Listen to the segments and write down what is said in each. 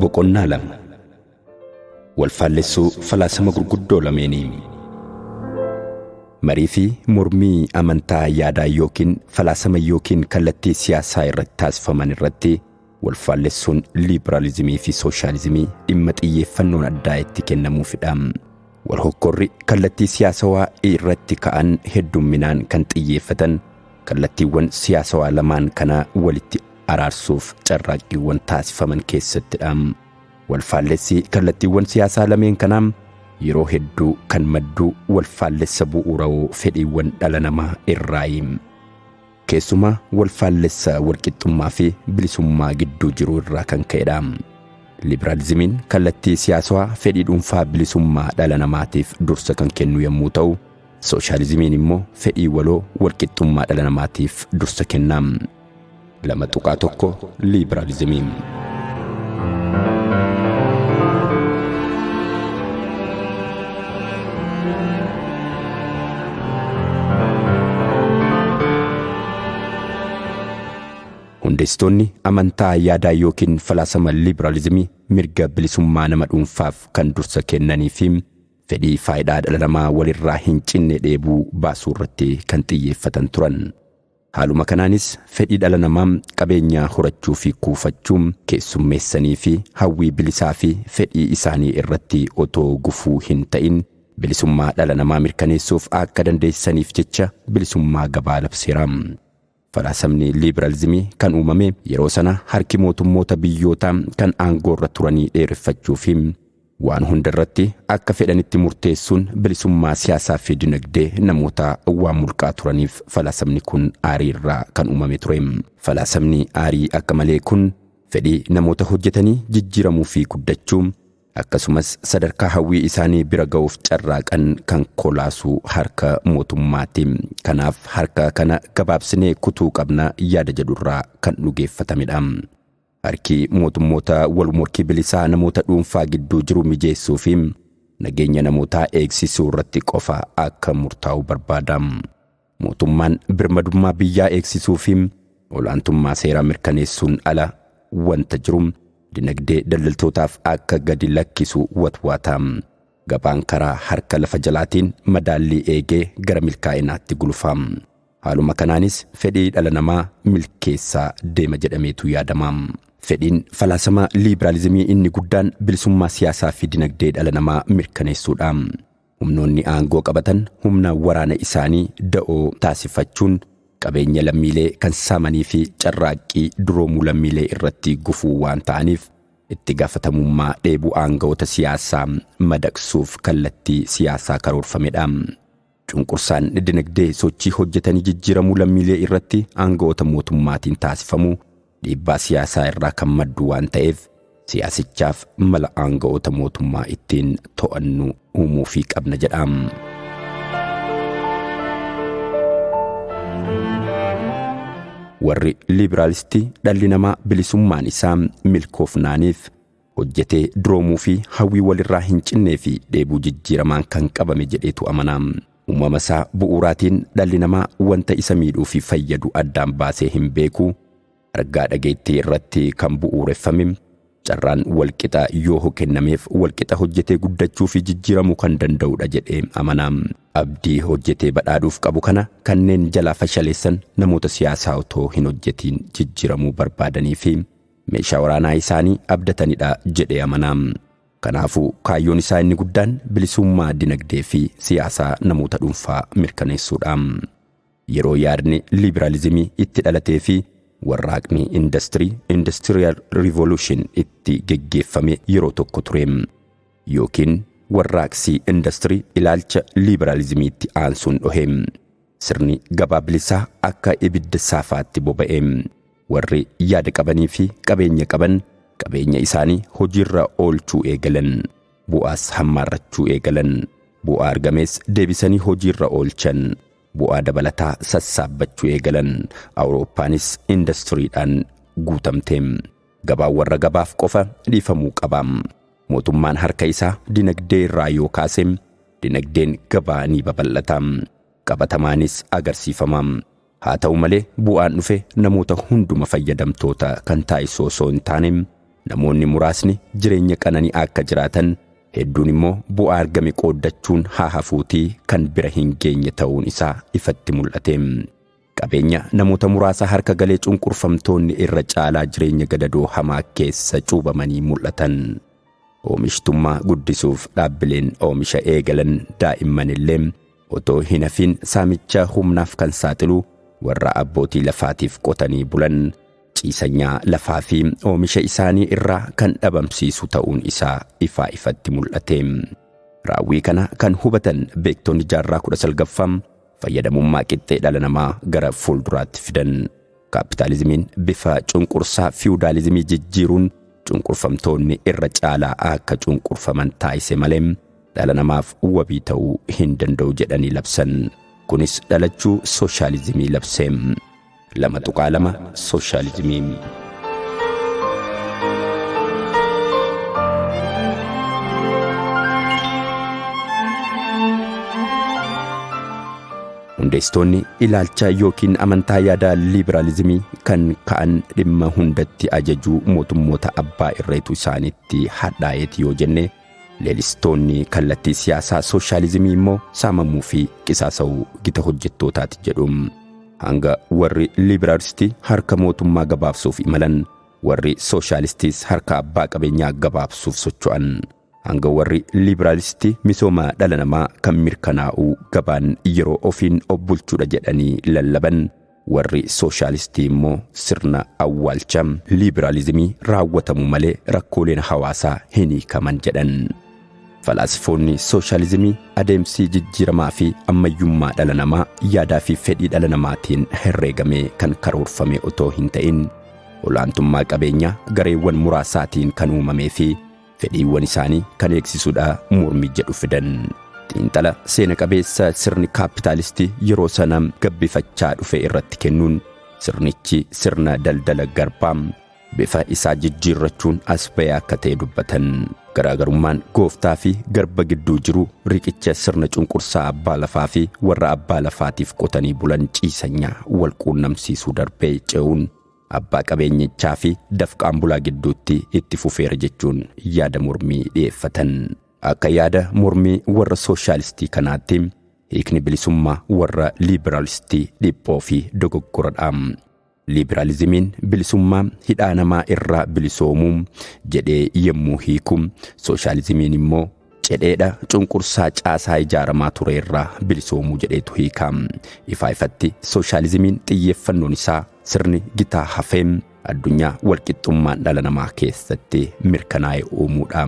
BOQONNAA lama Wal-faallessuu falaasama gurguddoo Lameenii. Marii fi mormii amantaa yaadaa yookiin falaasama yookiin kallattii siyaasaa irratti taasifaman irratti wal-faallessuun liiberaalizimii fi sooshaalizimii dhimma xiyyeeffannoon addaa itti kennamuufidha. Wal-hokkorri kallattii siyaasawaa irratti ka'an heddumminaan kan xiyyeeffatan kallattiiwwan siyaasawaa lamaan kana walitti araarsuuf carraaqqiiwwan taasifaman keessattidha. Wal-faallessi kallattiiwwan siyaasaa lameen kanaa yeroo hedduu kan maddu wal-faallessa bu'uurawoo fedhiiwwan dhala namaa irraayi. Keessumaa wal-faallessa walqixxummaa fi bilisummaa gidduu jiru irraa kan ka'edha. Liberaalizimiin kallattii siyaasawaa fedhii dhuunfaa bilisummaa dhala namaatiif dursa kan kennu yommuu ta'u, sooshaalizimiin immoo fedhii waloo walqixxummaa dhala namaatiif dursa kenna. 2.1 Liberaalizimiin. Hundeessitoonni amantaa yaadaa yookiin falaasama liberaalizimii mirga bilisummaa nama dhuunfaaf kan dursa kennanii fi fedhii faayidaa dhala namaa walirraa hin cinne dheebuu baasuu irratti kan xiyyeeffatan turan. Haaluma kanaanis fedhii dhala namaa qabeenyaa horachuu fi kuufachuu keessummeessanii fi hawwii bilisaa fi fedhii isaanii irratti otoo gufuu hin ta'in bilisummaa dhala namaa mirkaneessuuf akka dandeessaniif jecha bilisummaa gabaa labseera. Falaasamni liberaalizimii kan uumame yeroo sana harki mootummoota biyyootaa kan aangoo irra turanii dheereffachuu fi waan hundarratti akka fedhanitti murteessuun bilisummaa siyaasaa fi dinagdee namoota waan mulqaa turaniif falaasamni kun aarii irraa kan uumame ture. Falaasamni aarii akka malee kun fedhii namoota hojjetanii jijjiiramuu fi guddachuu akkasumas sadarkaa hawwii isaanii bira ga'uuf carraaqan kan kolaasuu harka mootummaati. Kanaaf harka kana gabaabsinee kutuu qabna yaada jedhurraa kan dhugeeffatamedha. Harki mootummoota wal morkii bilisaa namoota dhuunfaa gidduu jiru mijeessuu fi nageenya namootaa eegsisuu irratti qofa akka murtaa'u barbaada. Mootummaan birmadummaa biyyaa eegsisuu fi olaantummaa seeraa mirkaneessuun ala wanta jiru dinagdee daldaltootaaf akka gadi lakkisu watwaata. Gabaan karaa harka lafa jalaatiin madaallii eegee gara milkaa'inaatti gulfa. Haaluma kanaanis fedhii dhala namaa milkeessaa deema jedhameetu yaadama. Fedhiin falaasama liberaalizimii inni guddaan bilisummaa siyaasaa fi dinagdee dhala namaa mirkaneessuudha. Humnoonni aangoo qabatan humna waraana isaanii da'oo taasifachuun qabeenya lammiilee kan saamanii fi carraaqqii duroomuu lammiilee irratti gufuu waan ta'aniif itti gaafatamummaa dheebuu aangawoota siyaasaa madaqsuuf kallattii siyaasaa karoorfamedha. Cunqursaan dinagdee sochii hojjetanii jijjiiramuu lammiilee irratti aangawoota mootummaatiin taasifamu dhiibbaa siyaasaa irraa kan maddu waan ta'eef siyaasichaaf mala aangawoota mootummaa ittiin to'annu uumuu fi qabna jedha. Warri liberaalistii dhalli namaa bilisummaan isaa milkoofnaaniif hojjetee duroomuu fi hawwii walirraa hin cinnee fi dheebuu jijjiiramaan kan qabame jedheetu amana. Uumama isaa bu'uuraatiin dhalli namaa wanta isa miidhuu fi fayyadu addaan baasee hin beeku. Argaa dhageettii irratti kan bu'uureffame carraan walqixa yoo kennameef walqixa hojjetee guddachuu fi jijjiiramuu kan danda'udha jedhee amana. Abdii hojjetee badhaadhuuf qabu kana kanneen jalaa fashaleessan namoota siyaasaa otoo hin hojjetiin jijjiiramuu barbaadanii fi meeshaa waraanaa isaanii abdatanidha jedhee amana. Kanaafuu kaayyoon isaa inni guddaan bilisummaa dinagdee fi siyaasaa namoota dhuunfaa mirkaneessuudha. Yeroo yaadni liberaalizimii itti dhalatee fi warraaqni industrial revolution itti geggeeffame yeroo tokko ture. Yookiin warraaqsi industirii ilaalcha liberaalizimiitti aansuun dhohe. Sirni gabaa bilisaa akka ibidda saafaatti boba'e. Warri yaada qabanii fi qabeenya qaban qabeenya isaanii hojiirra oolchuu eegalan. Bu'aas hammaarrachuu eegalan. Bu'aa argames deebisanii hojiirra oolchan. Bu'aa dabalataa sassaabbachuu eegalan. Awurooppaanis industiriidhaan guutamte. Gabaan warra gabaaf qofa dhiifamuu qaba. Mootummaan harka isaa dinagdee irraa yoo kaase dinagdeen gabaa ni babal'ata. Qabatamaanis agarsiifama. Haa ta'u malee bu'aan dhufe namoota hunduma fayyadamtoota kan taasisu osoo hin taane namoonni muraasni jireenya qananii akka jiraatan, hedduun immoo bu'aa argame qooddachuun haa hafuutii kan bira hin geenye ta'uun isaa ifatti mul'ate. Qabeenya namoota muraasa harka galee cunqurfamtoonni irra caalaa jireenya gadadoo hamaa keessa cuubamanii mul'atan. Oomishtummaa guddisuuf dhaabbileen oomisha eegalan daa'imman illee otoo hin hafin saamicha humnaaf kan saaxilu warra abbootii lafaatiif qotanii bulan ciisanyaa lafaa fi oomisha isaanii irraa kan dhabamsiisu ta'uun isaa ifatti mul'ate. Raawwii kana kan hubatan beektonni jaarraa 19ffaa fayyadamummaa qixxee dhala namaa gara fuulduraatti fidan. Kaapitaalizimiin bifa cunqursaa fiwudaalizimii jijjiiruun cunqurfamtoonni irra caalaa akka cunqurfaman taasise malee dhala namaaf wabii ta'uu hin danda'u jedhanii labsan. Kunis dhalachuu sooshaalizimii labse. 2.2 sooshaalizimii. Hundeessitoonni ilaalcha yookiin amantaa yaada liiberaalizimii kan ka'an dhimma hundatti ajajuu mootummoota abbaa irreetu isaanitti hadhaa'eeti yoo jenne, leellistoonni kallattii siyaasaa sooshaalizimii immoo saamamuu fi qisaasa'uu gita hojjettootaati jedhu. Hanga warri liiberaalistii harka mootummaa gabaabsuuf imalan, warri sooshaalistiis harka abbaa qabeenyaa gabaabsuuf socho'an. Hanga warri liiberaalistii misooma dhala namaa kan mirkanaa'u gabaan yeroo ofiin obbulchuudha jedhanii lallaban, warri sooshaalistii immoo sirna awwaalcha liiberaalizimii raawwatamu malee rakkooleen hawaasaa hin hiikaman jedhan. Falaasifoonni sooshaalizimii adeemsi jijjiiramaa fi ammayyummaa dhala namaa yaadaa fi fedhii dhala namaatiin herreegamee kan karoorfame otoo hin ta'in, olaantummaa qabeenyaa gareewwan muraasaatiin kan uumamee fi fedhiiwwan isaanii kan eegsisuudha mormii jedhu fidan. Xiinxala seena qabeessa sirni kaapitaalistii yeroo sana gabbifachaa dhufe irratti kennuun, sirnichi sirna daldala garbaa bifa isaa jijjiirrachuun as ba'ee akka ta'e dubbatan. Garaagarummaan gooftaa fi garba gidduu jiru riqicha sirna cunqursaa abbaa lafaa fi warra abbaa lafaatiif qotanii bulan ciisanyaa wal quunnamsiisuu darbee ce'uun abbaa qabeenyichaa fi dafqaan bulaa gidduutti itti fufeera jechuun yaada mormii dhiyeeffatan. Akka yaada mormii warra sooshaalistii kanaatti hiikni bilisummaa warra liiberaalistii dhiphoo fi dogoggoradha. Liiberaalizimiin bilisummaa hidhaa namaa irraa bilisoomuu jedhee yemmuu hiiku, sooshaalizimiin immoo cedheedha cunqursaa caasaa ijaaramaa ture irraa bilisoomuu jedheetu hiika. Ifatti sooshaalizimiin xiyyeeffannoon isaa sirni gitaa hafeem addunyaa walqixxummaan dhala namaa keessatti mirkanaa'e uumuudha.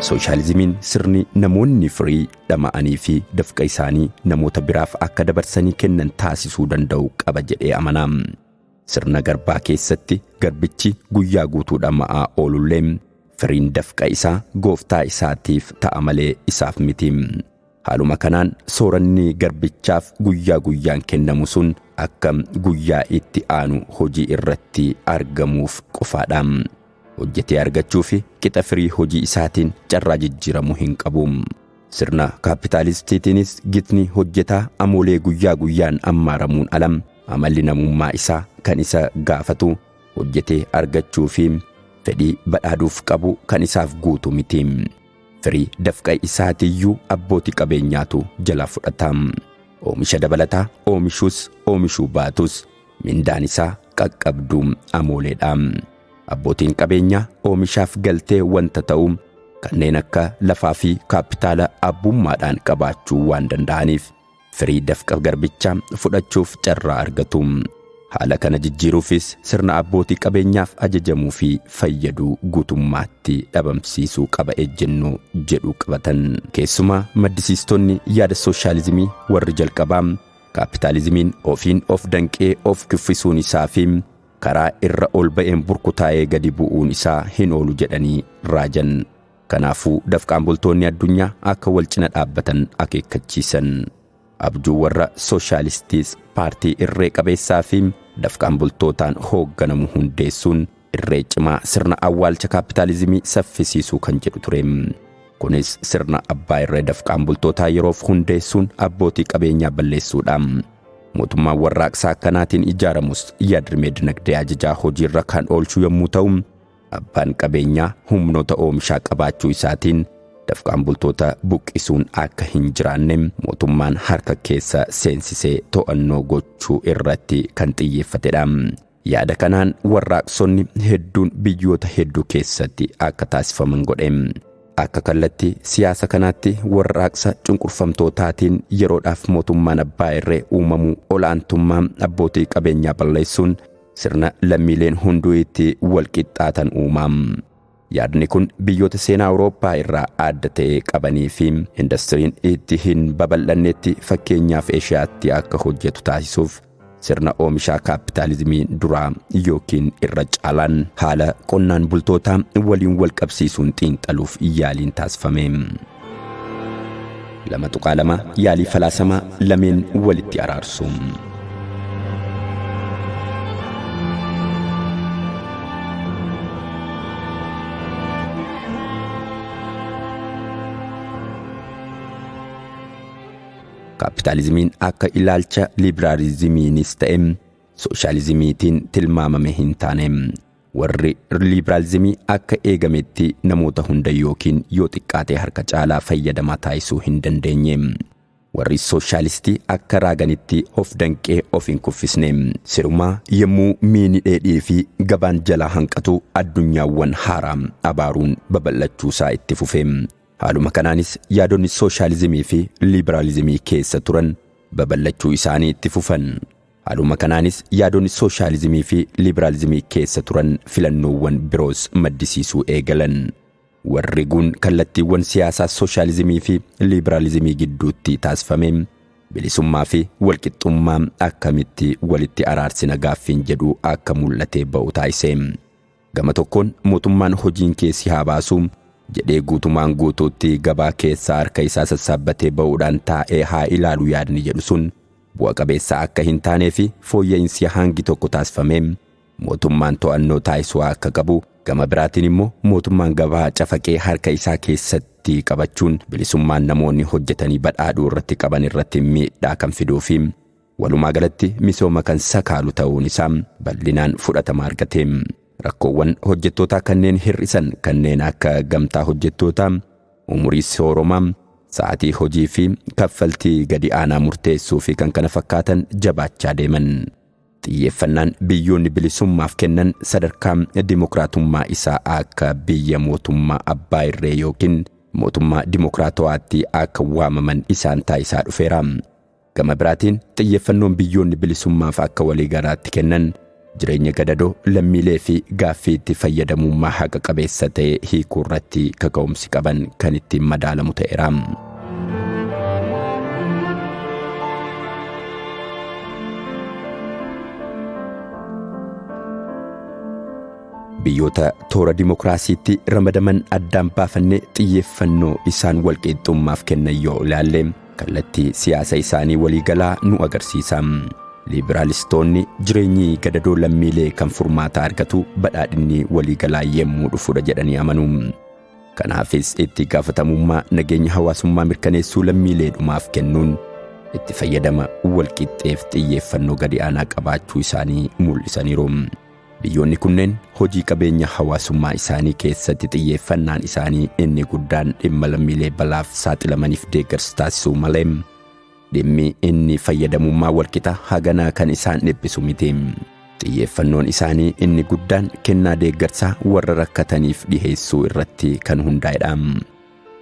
Sooshaalizimiin sirni namoonni firii dhama'anii fi dafqa isaanii namoota biraaf akka dabarsanii kennan taasisuu danda'u qaba jedhee amana. Sirna garbaa keessatti garbichi guyyaa guutuu dhama'aa oolullee firiin dafqa isaa gooftaa isaatiif ta'a malee isaaf miti. Haaluma kanaan sooranni garbichaaf guyyaa guyyaan kennamu sun akka guyyaa itti aanu hojii irratti argamuuf qofaadha. Hojjetee argachuu fi qixa firii hojii isaatiin carraa jijjiiramuu hin qabu. Sirna kaapitaalistiitiinis gitni hojjetaa amoolee guyyaa guyyaan ammaaramuun alam amalli namummaa isaa kan isa gaafatu hojjetee argachuu fi fedhii badhaaduuf qabu kan isaaf guutu miti. Firii dafqa isaatiiyyuu abbootii qabeenyaatu jalaa fudhata. Oomisha dabalataa oomishuus oomishuu baatus mindaan isaa qaqqabduu amooleedha. Abbootiin qabeenyaa oomishaaf galtee wanta ta'u kanneen akka lafaa fi kaapitaala abbummaadhaan qabaachuu waan danda'aniif firii dafqa garbichaa fudhachuuf carraa argatu. Haala kana jijjiiruufis sirna abbootii qabeenyaaf ajajamuu fi fayyaduu guutummaatti dhabamsiisuu qaba ejjennoo jedhu qabatan. Keessumaa maddisiistonni yaada sooshaalizimii warri jalqabaa kaapitaalizimiin ofiin of danqee of kuffisuun isaa fi karaa irra ol ba'een burkutaa'ee gadi bu'uun isaa hin oolu jedhanii raajan. Kanaafuu dafqaan bultoonni addunyaa akka wal cina dhaabbatan akeekkachiisan. Abjuu warra sooshaalistiis paartii irree qabeessaa fi dafqaan bultootaan hoogganamu hundeessuun irree cimaa sirna awwaalcha kaapitaalizimii saffisiisuu kan jedhu ture. Kunis sirna abbaa irree dafqaan bultootaa yeroof hundeessuun abbootii qabeenyaa balleessuudha. mootummaan warraaqsaa kanaatiin ijaaramus yaadrimee dinagdee ajajaa hojiirra kan oolchuu yommuu ta'u abbaan qabeenyaa humnoota oomishaa qabaachuu isaatiin dafqaan bultoota buqqisuun akka hin jiraanne mootummaan harka keessa seensisee to'annoo gochuu irratti kan xiyyeeffatedha. Yaada kanaan warraaqsonni hedduun biyyoota hedduu keessatti akka taasifaman godhe. Akka kallattii siyaasa kanaatti warraaqsa cunqurfamtootaatiin yeroodhaaf mootummaan abbaa irree uumamuu olaantummaa abbootii qabeenyaa balleessuun sirna lammiileen hunduu itti walqixxaatan uumam. Yaadni kun biyyoota seenaa Awurooppaa irraa adda ta'e qabanii fi indastiriin itti hin babal'annetti fakkeenyaaf Eeshiyaatti akka hojjetu taasisuuf sirna oomishaa kaapitaalizimii duraa yookiin irra caalaan haala qonnaan bultootaa waliin wal qabsiisuun xiinxaluuf yaaliin taasifame. 2.2 Yaalii falaasamaa lameen walitti araarsu. Kaapitaalizimiin akka ilaalcha liberaalizimiinis ta'e sooshaalizimiitiin tilmaamame hin taane. Warri liberaalizimii akka eegametti namoota hunda yookiin yoo xiqqaate harka caalaa fayyadamaa taasisuu hin dandeenye. Warri sooshaalistii akka raaganitti of danqee of hin kuffisne. Sirumaa yommuu miini dheedhii fi gabaan jalaa hanqatu addunyaawwan haaraa abaaruun babal'achuusaa itti fufe. Haaluma kanaanis yaadonni sooshaalizimii fi liberaalizimii keessa turan babal'achuu isaanii itti fufan. Haaluma kanaanis yaadonni sooshaalizimii fi liberaalizimii keessa turan filannoowwan biroos maddisiisuu eegalan. Warri kun kallattiiwwan siyaasaa sooshaalizimii fi liberaalizimii gidduutti taasifame bilisummaa fi walqixxummaa akkamitti walitti araarsina gaaffiin jedhu akka mul'atee ba'u taasise. Gama tokkoon mootummaan hojiin keessi haa baasu jedhee guutumaan guutuutti gabaa keessaa harka isaa sassaabbatee ba'uudhaan taa'ee haa ilaalu yaadni jedhu sun bu'a qabeessa akka hin taanee fi fooyya'insi hangi tokko taasifame mootummaan to'annoo taasisuu akka qabu. Gama biraatiin immoo mootummaan gabaa cafaqee harka isaa keessatti qabachuun bilisummaan namoonni hojjetanii badhaadhuu irratti qaban irratti miidhaa kan fiduu fi walumaa galatti misooma kan sakaalu ta'uun isaa bal'inaan fudhatama argate. Rakkoowwan hojjettootaa kanneen hir'isan kanneen akka gamtaa hojjettootaa, umurii sooromaa, sa'aatii hojii fi kaffaltii gadi aanaa murteessuu fi kan kana fakkaatan jabaachaa deeman. Xiyyeeffannaan biyyoonni bilisummaaf kennan sadarkaa dimokiraatummaa isaa akka biyya mootummaa abbaa irree yookiin mootummaa dimokiraatawaatti akka waamaman isaan taasisaa dhufeera. Gama biraatiin xiyyeeffannoon biyyoonni bilisummaaf akka waliigalaatti kennan jireenya gadadoo lammiilee fi gaaffii itti fayyadamummaa haqa qabeessa ta'e hiikuu irratti kaka'umsi qaban kan ittiin madaalamu ta'eera. Biyyoota toora dimokiraasiitti ramadaman addaan baafannee xiyyeeffannoo isaan walqixxummaaf kennan yoo ilaalle kallattii siyaasa isaanii waliigalaa nu agarsiisa. Liberaalistoonni jireenyi gadadoo lammiilee kan furmaata argatu badhaadhinni waliigalaa yemmuu dhufudha jedhanii amanu. Kanaafis itti gaafatamummaa nageenya hawaasummaa mirkaneessuu lammiileedhumaaf kennuun itti fayyadama walqixxeef xiyyeeffannoo gadi aanaa qabaachuu isaanii mul'isaniiru. Biyyoonni kunneen hojii qabeenya hawaasummaa isaanii keessatti xiyyeeffannaan isaanii inni guddaan dhimma lammiilee balaaf saaxilamaniif deeggarsa taasisuu malee dhimmi inni fayyadamummaa walqixa haganaa kan isaan dhiphisu miti. Xiyyeeffannoon isaanii inni guddaan kennaa deeggarsaa warra rakkataniif dhiheessuu irratti kan hundaa'edha.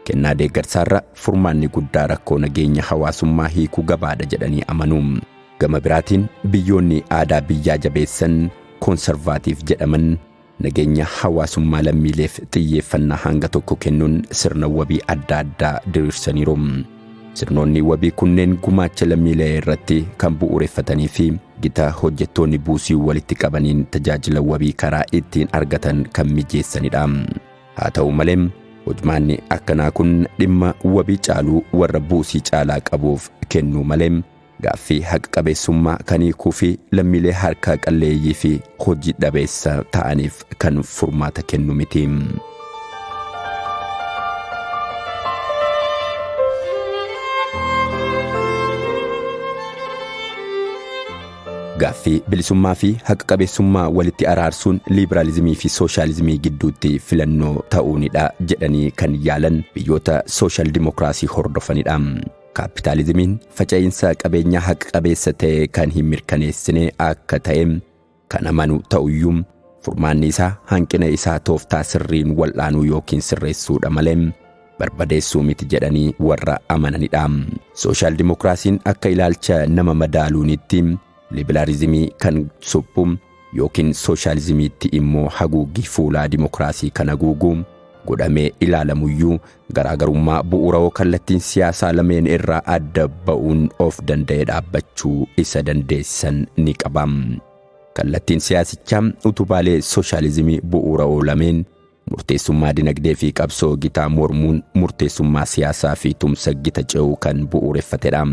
Kennaa deeggarsaarra furmaanni guddaa rakkoo nageenya hawaasummaa hiikuu gabaadha jedhanii amanu. Gama biraatiin biyyoonni aadaa biyyaa jabeessan konservaatiif jedhaman nageenya hawaasummaa lammiileef xiyyeeffannaa hanga tokko kennuun sirna wabii adda addaa diriirsaniiru. Sirnoonni wabii kunneen gumaacha lammiilee irratti kan bu'uureffatanii fi gita hojjettoonni buusii walitti qabaniin tajaajila wabii karaa ittiin argatan kan mijeessanidha. Haa ta'u malee hojmaanni akkanaa kun dhimma wabii caaluu warra buusii caalaa qabuuf kennuu malee gaaffii haqa qabeessummaa kan hiikuu fi lammiilee harka qalleeyyii fi hojii dhabeessa ta'aniif kan furmaata kennu miti. Gaaffii bilisummaa fi haqa qabeessummaa walitti araarsuun liiberaalizimii fi sooshaalizimii gidduutti filannoo ta'uunidha jedhanii kan yaalan biyyoota sooshaal dimokiraasii hordofanidha. Kaapitaalizimiin faca'insa qabeenyaa haqa qabeessa ta'e kan hin mirkaneessine akka ta'e kan amanu ta'uyyuu furmaanni isaa hanqina isaa tooftaa sirriin wal'aanuu yookiin sirreessuudha malee barbadeessuu miti jedhanii warra amananidha. Sooshaal dimokiraasiin akka ilaalcha nama madaaluunitti liiberaalizimii kan suphu yookiin sooshaalizimiitti immoo haguuggii fuulaa dimokiraasii kan haguugu godhamee ilaalamuyyuu garaagarummaa bu'uuraa kallattiin siyaasaa lameen irraa adda ba'uun of danda'ee dhaabbachuu isa dandeessisan ni qaba. Kallattiin siyaasichaa utubaalee sooshaalizimii bu'uuraa lameen murteessummaa dinagdee fi qabsoo gitaa mormuun murteessummaa siyaasaa fi tumsa gita ce'uu kan bu'uureffatedha.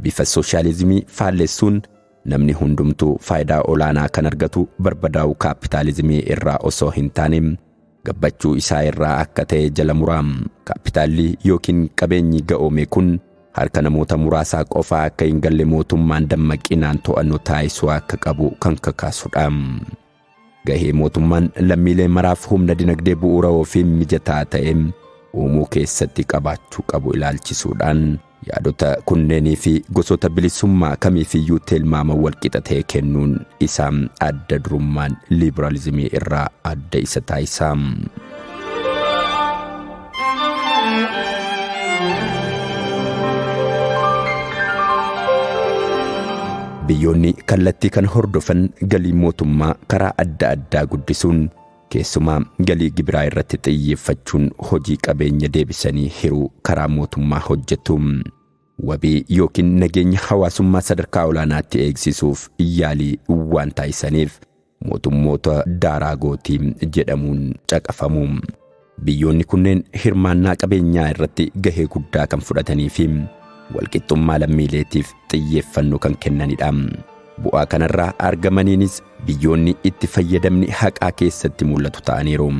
Bifa sooshaalizimii faallessuun namni hundumtuu faayidaa olaanaa kan argatu barbadaa'uu kaapitaalizimii irraa osoo hin taane gabbachuu isaa irraa akka ta'e jala muraa. Kaapitaalli yookiin qabeenyi ga'oome kun harka namoota muraasaa qofaa akka hin galle mootummaan dammaqinaan to'annoo taasisuu akka qabu kan kakaasudha. Gahee mootummaan lammiilee maraaf humna dinagdee bu'uura ofii mijataa ta'e uumuu keessatti qabaachuu qabu ilaalchisuudhaan yaadota kunneenii fi gosoota bilisummaa kamiifiyyuu tilmaama walqixa ta'e kennuun isaa adda durummaan liiberaalizimii irraa adda isa taasisa. Biyyoonni kallattii kan hordofan galii mootummaa karaa adda addaa guddisuun keessumaa galii gibiraa irratti xiyyeeffachuun hojii qabeenya deebisanii hiruu karaa mootummaa hojjetu. Wabii yookiin nageenya hawaasummaa sadarkaa olaanaatti eegsisuuf yaalii waan taasisaniif mootummoota daaraagootii jedhamuun caqafamu. Biyyoonni kunneen hirmaannaa qabeenyaa irratti gahee guddaa kan fudhatanii fi walqixxummaa lammiileetiif xiyyeeffannoo kan kennanidha. Bu'aa kanarraa argamaniinis biyyoonni itti fayyadamni haqaa keessatti mul'atu ta'aniiru.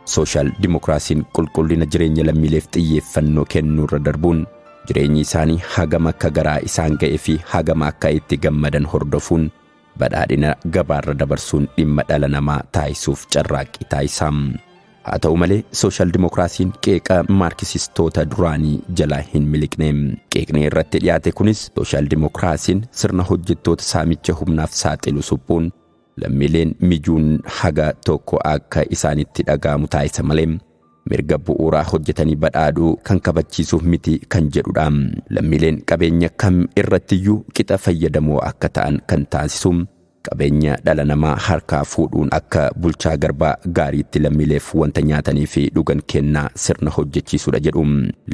Sooshaal dimokiraasiin qulqullina jireenya lammiileef xiyyeeffannoo kennuurra darbuun jireenyi isaanii hagam akka garaa isaan ga'e fi hagam akka itti gammadan hordofuun badhaadhina gabaarra dabarsuun dhimma dhala namaa taasisuuf carraaqqii taasisa. Haa ta'u malee sooshaal dimokiraasiin qeeqa maarkisistoota duraanii jalaa hin miliqne. Qeeqni irratti dhiyaate kunis sooshaal dimokiraasiin sirna hojjettoota saamicha humnaaf saaxilu suphuun lammiileen mijuun haga tokko akka isaanitti dhaga'amu taasisa malee mirga bu'uuraa hojjetanii badhaadhuu kan kabachiisuuf miti kan jedhudha. Lammiileen qabeenya kam irrattiyyuu qixa fayyadamoo akka ta'an kan taasisu qabeenya dhala namaa harkaa fuudhuun akka bulchaa garbaa gaariitti lammiileef wanta nyaatanii fi dhugan kennaa sirna hojjechiisudha jedhu.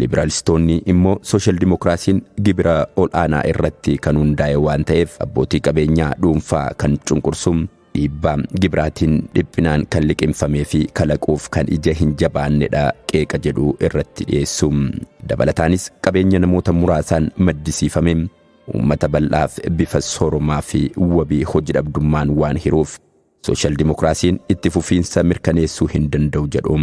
Liberaalistoonni immoo sooshaal dimokiraasiin gibira ol'aanaa irratti kan hundaa'e waan ta'eef abbootii qabeenyaa dhuunfaa kan cunqursu dhiibbaa gibiraatiin dhiphinaan kan liqimfamee fi kalaquuf kan ija hin jabaannedha qeeqa jedhu irratti dhiyeessu. Dabalataanis qabeenya namoota muraasaan maddisiifame uummata bal'aaf bifa soorumaa fi wabii hojii dhabdummaan waan hiruuf sooshaal dimokiraasiin itti fufiinsa mirkaneessuu hin danda'u jedhu.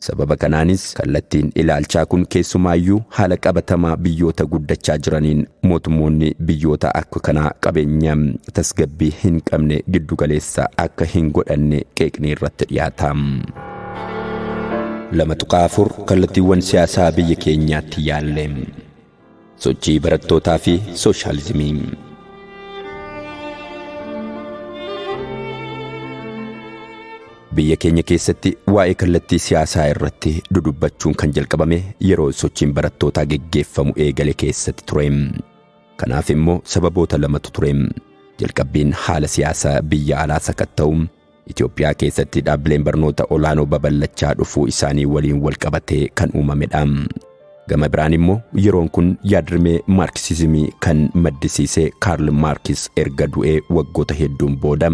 Sababa kanaanis kallattiin ilaalchaa kun keessumaayyuu haala qabatamaa biyyoota guddachaa jiraniin mootummoonni biyyoota akka kanaa qabeenya tasgabbii hin qabne giddugaleessa akka hin godhanne qeeqni irratti dhiyaata. 2.4 kallattiiwwan siyaasaa biyya keenyaatti yaalle. Sochii barattootaa fi sooshaalizimii. Biyya keenya keessatti waa'ee kallattii siyaasaa irratti dudubbachuun kan jalqabame yeroo sochiin barattootaa geggeeffamu eegale keessatti ture. Kanaaf immoo sababoota lamatu ture. Jalqabbiin haala siyaasaa biyya alaa sakatta'u Itoophiyaa keessatti dhaabbileen barnoota olaanoo babal'achaa dhufuu isaanii waliin wal qabatee kan uumamedha. Gama biraan immoo yeroon kun yaadrimee maarksizimii kan maddisiise Kaarl Maarkis erga du'ee waggoota hedduun booda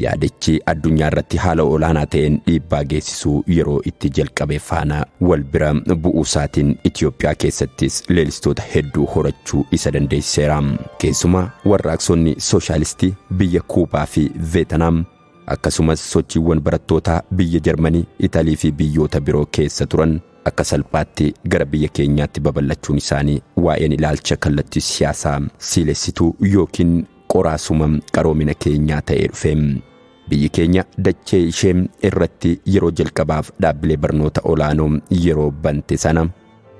yaadichi addunyaa irratti haala olaanaa ta'een dhiibbaa geessisuu yeroo itti jalqabe faana wal bira bu'uusaatiin Itoophiyaa keessattis leellistoota hedduu horachuu isa dandeessiseera. Keessumaa warraaqsonni sooshaalistii biyya Kuubaa fi Veetnaam akkasumas sochiiwwan barattootaa biyya Jarmanii, Italii fi biyyoota biroo keessa turan akka salphaatti gara biyya keenyaatti babal'achuun isaanii waa'een ilaalcha kallattii siyaasaa siilessituu yookiin qoraasuma qaroomina keenyaa ta'ee dhufe. Biyyi keenya dachee ishee irratti yeroo jalqabaaf dhaabbilee barnoota olaanoo yeroo bante sana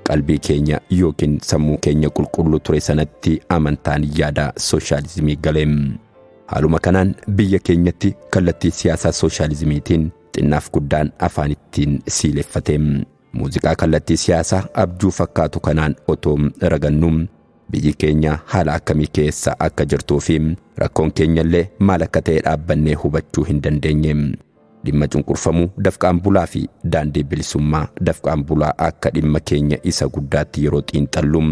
qalbii keenya yookiin sammuu keenya qulqulluu ture sanatti amantaan yaada sooshaalizimii gale. Haaluma kanaan biyya keenyatti kallattii siyaasaa sooshaalizimiitiin xinnaaf guddaan afaan ittiin siileffate. Muuziqaa kallattii siyaasaa abjuu fakkaatu kanaan otoo ragannu biyyi keenya haala akkamii keessa akka jirtuu fi rakkoon keenyallee maal akka ta'e dhaabbannee hubachuu hin dandeenye. Dhimma cunqurfamuu dafqaan bulaa fi daandii bilisummaa dafqaan bulaa akka dhimma keenya isa guddaatti yeroo xiinxallu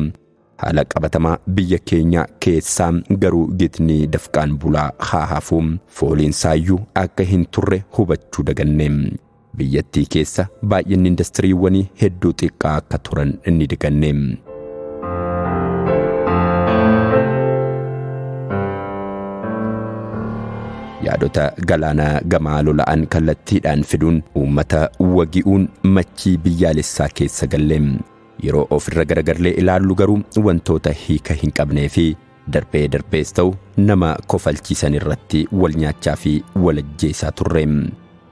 haala qabatamaa biyya keenya keessaa garuu gitni dafqaan bulaa haa hafu fooliinsaayyuu akka hin turre hubachuu daganne. Biyyattii keessa baay'inni indastiriiwwanii hedduu xiqqaa akka turan ni diganne. Yaadota galaana gamaa lola'an kallattiidhaan fiduun uummata wagi'uun machii biyyaalessaa keessa galle. Yeroo ofirra garagarlee ilaallu garuu wantoota hiika hin qabnee fi darbees ta'u nama kofalchiisan irratti wal nyaachaa fi wal ajjeesaa turre.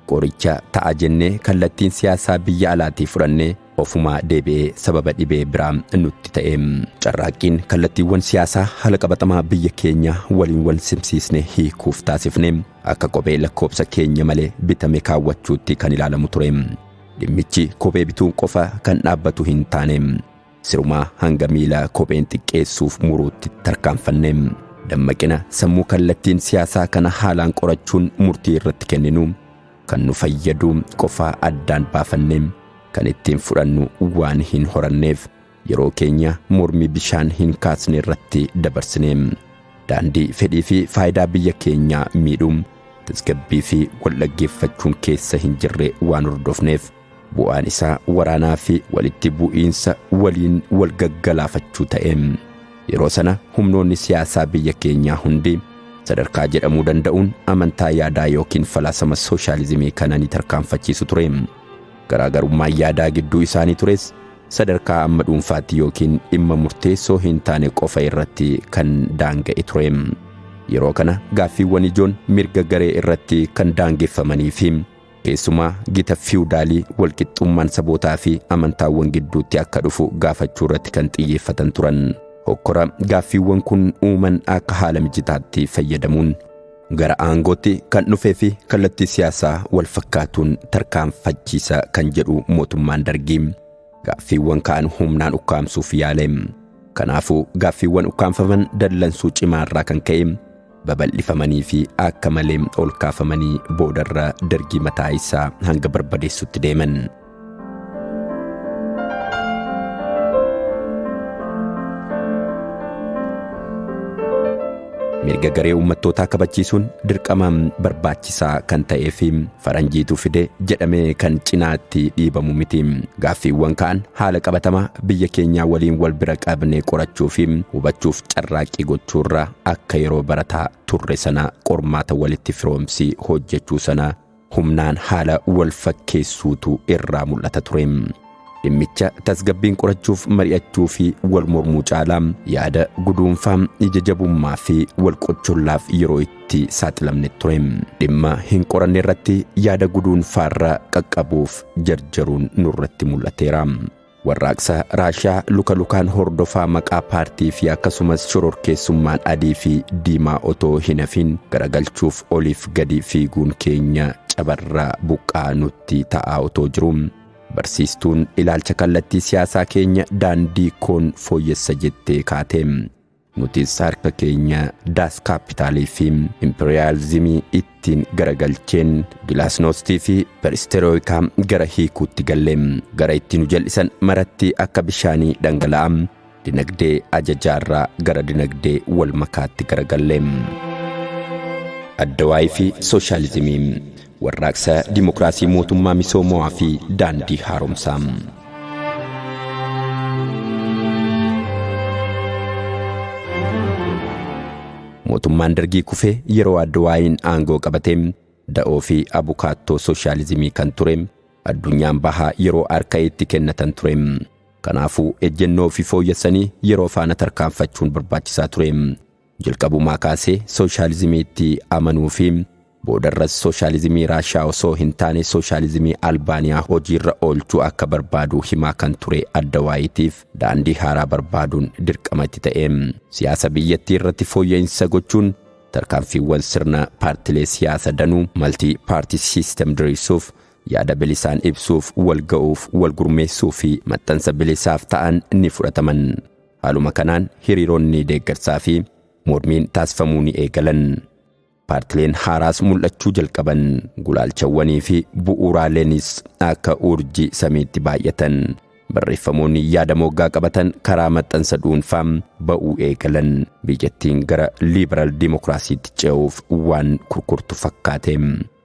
Qoricha ta'a jennee kallattiin siyaasaa biyya alaatii fudhannee ofumaa deebi'ee sababa dhibee biraa nutti ta'e. Carraaqqiin kallattiiwwan siyaasaa haala qabatamaa biyya keenya waliin wal simsiisne hiikuuf taasifne akka kophee lakkoobsa keenya malee bitame kaawwachuutti kan ilaalamu ture. Dhimmichi kophee bituun qofa kan dhaabbatu hin taane. Sirumaa hanga miila kopheen xiqqeessuuf muruutti tarkaanfanne. Dammaqina sammuu kallattiin siyaasaa kana haalaan qorachuun murtii irratti kenninu kan nu fayyadu qofa addaan baafanne kan ittiin fudhannu waan hin horanneef yeroo keenya mormii bishaan hin kaasne irratti dabarsine. Daandii fedhii fi faayidaa biyya keenyaa miidhuu tasgabbii fi wal dhaggeeffachuun keessa hin jirre waan hordofneef bu'aan isaa waraanaa fi walitti bu'iinsa waliin wal gaggalaafachuu ta'e. Yeroo sana humnoonni siyaasaa biyya keenyaa hundi sadarkaa jedhamuu danda'uun amantaa yaadaa yookiin falaasama sooshaalizimii kana ni tarkaanfachiisu ture. Garaagarummaan yaadaa gidduu isaanii tures sadarkaa amma dhuunfaatti yookiin dhimma murteessoo hin taane qofa irratti kan daanga'e ture. Yeroo kana gaaffiiwwan ijoon mirga garee irratti kan daangeffamanii fi keessumaa gita fiwudaalii walqixxummaan sabootaa fi amantaawwan gidduutti akka dhufu gaafachuu irratti kan xiyyeeffatan turan. Hokkora gaaffiiwwan kun uuman akka haala mijitaatti fayyadamuun gara aangootti kan dhufee fi kallattii siyaasaa wal fakkaatuun tarkaanfachiisa kan jedhu mootummaan Dargii gaaffiiwwan kaan humnaan ukkaamsuuf yaale. Kanaafuu gaaffiiwwan ukkaamfaman dallansuu cimaarraa kan ka'e babal'ifamanii fi akka malee ol kaafamanii boodarra Dargii mataa isaa hanga barbadeessutti deeman. Mirga garee uummattootaa kabachiisuun dirqama barbaachisaa kan ta'ee fi faranjiitu fide jedhamee kan cinaatti dhiibamu miti. Gaaffiiwwan kaan haala qabatamaa biyya keenyaa waliin wal bira qabnee qorachuu fi hubachuuf carraaqqii gochuurra akka yeroo barataa turre sana qormaata walitti firoomsii hojjechuu sana humnaan haala wal fakkeessuutu irraa mul'ata ture. Dhimmicha tasgabbiin qorachuuf mari'achuu fi wal mormuu caalaa yaada guduunfaa ija jabummaa fi wal qochollaaf yeroo itti saaxilamne ture. Dhimma hin qoranne irratti yaada guduunfaarra qaqqabuuf jarjaruun nurratti mul'ateera. Warraaqsa Raashiyaa luka lukaan hordofaa maqaa paartii fi akkasumas shororkeessummaan adii fi diimaa otoo hin hafin garagalchuuf oliif gadi fiiguun keenya cabarraa buqqaa nutti ta'aa otoo jiru. Barsiistuun ilaalcha kallattii siyaasaa keenya daandii koon fooyyessa jettee kaate. Nutis harka keenya daas kaapitaalii fi imperiyaalizimii ittiin garagalcheen gilaasnoostii fi peristeerooyikaa gara hiikuutti galle. Gara ittiin nu jal'isan maratti akka bishaanii dhangala'aa dinagdee ajajaarraa gara dinagdee wal makaatti garagalle. Addawaayii fi sooshaalizimii warraaqsa dimokiraasii mootummaa misoomaa fi daandii haaromsaa. Mootummaan Dargii kufee yeroo Addawaayiin aangoo qabatee da'oo fi abukaattoo sooshaalizimii kan ture addunyaan bahaa yeroo harka itti kennatan ture. Kanaafuu ejjennoo fi fooyyessanii yeroo faana tarkaanfachuun barbaachisaa ture. jalqabumaa kaasee sooshaalizimiitti amanuu fi boodarras sooshaalizimii Raashiyaa osoo hin taane sooshaalizimii Albaaniyaa hojiirra oolchuu akka barbaadu himaa kan ture Addawaayitiif daandii haaraa barbaaduun dirqama itti ta'e. Siyaasa biyyattii irratti fooyya'insa gochuun tarkaanfiiwwan sirna paartilee siyaasa danuu maltii paartii siistem diriirsuuf yaada bilisaan ibsuuf wal ga'uuf wal gurmeessuu fi maxxansa bilisaaf ta'an ni fudhataman. Haaluma kanaan hiriironni deeggarsaa fi mormiin taasifamuu ni eegalan. Paartileen haaraas mul'achuu jalqaban. Gulaalchawwanii fi bu'uuraaleenis akka urjii samiitti baay'atan. Barreeffamoonni yaada moggaa qabatan karaa maxxansa dhuunfaa ba'uu eegalan. Biyyattiin gara liiberaal dimokiraasiitti ce'uuf waan kurkurtu fakkaate.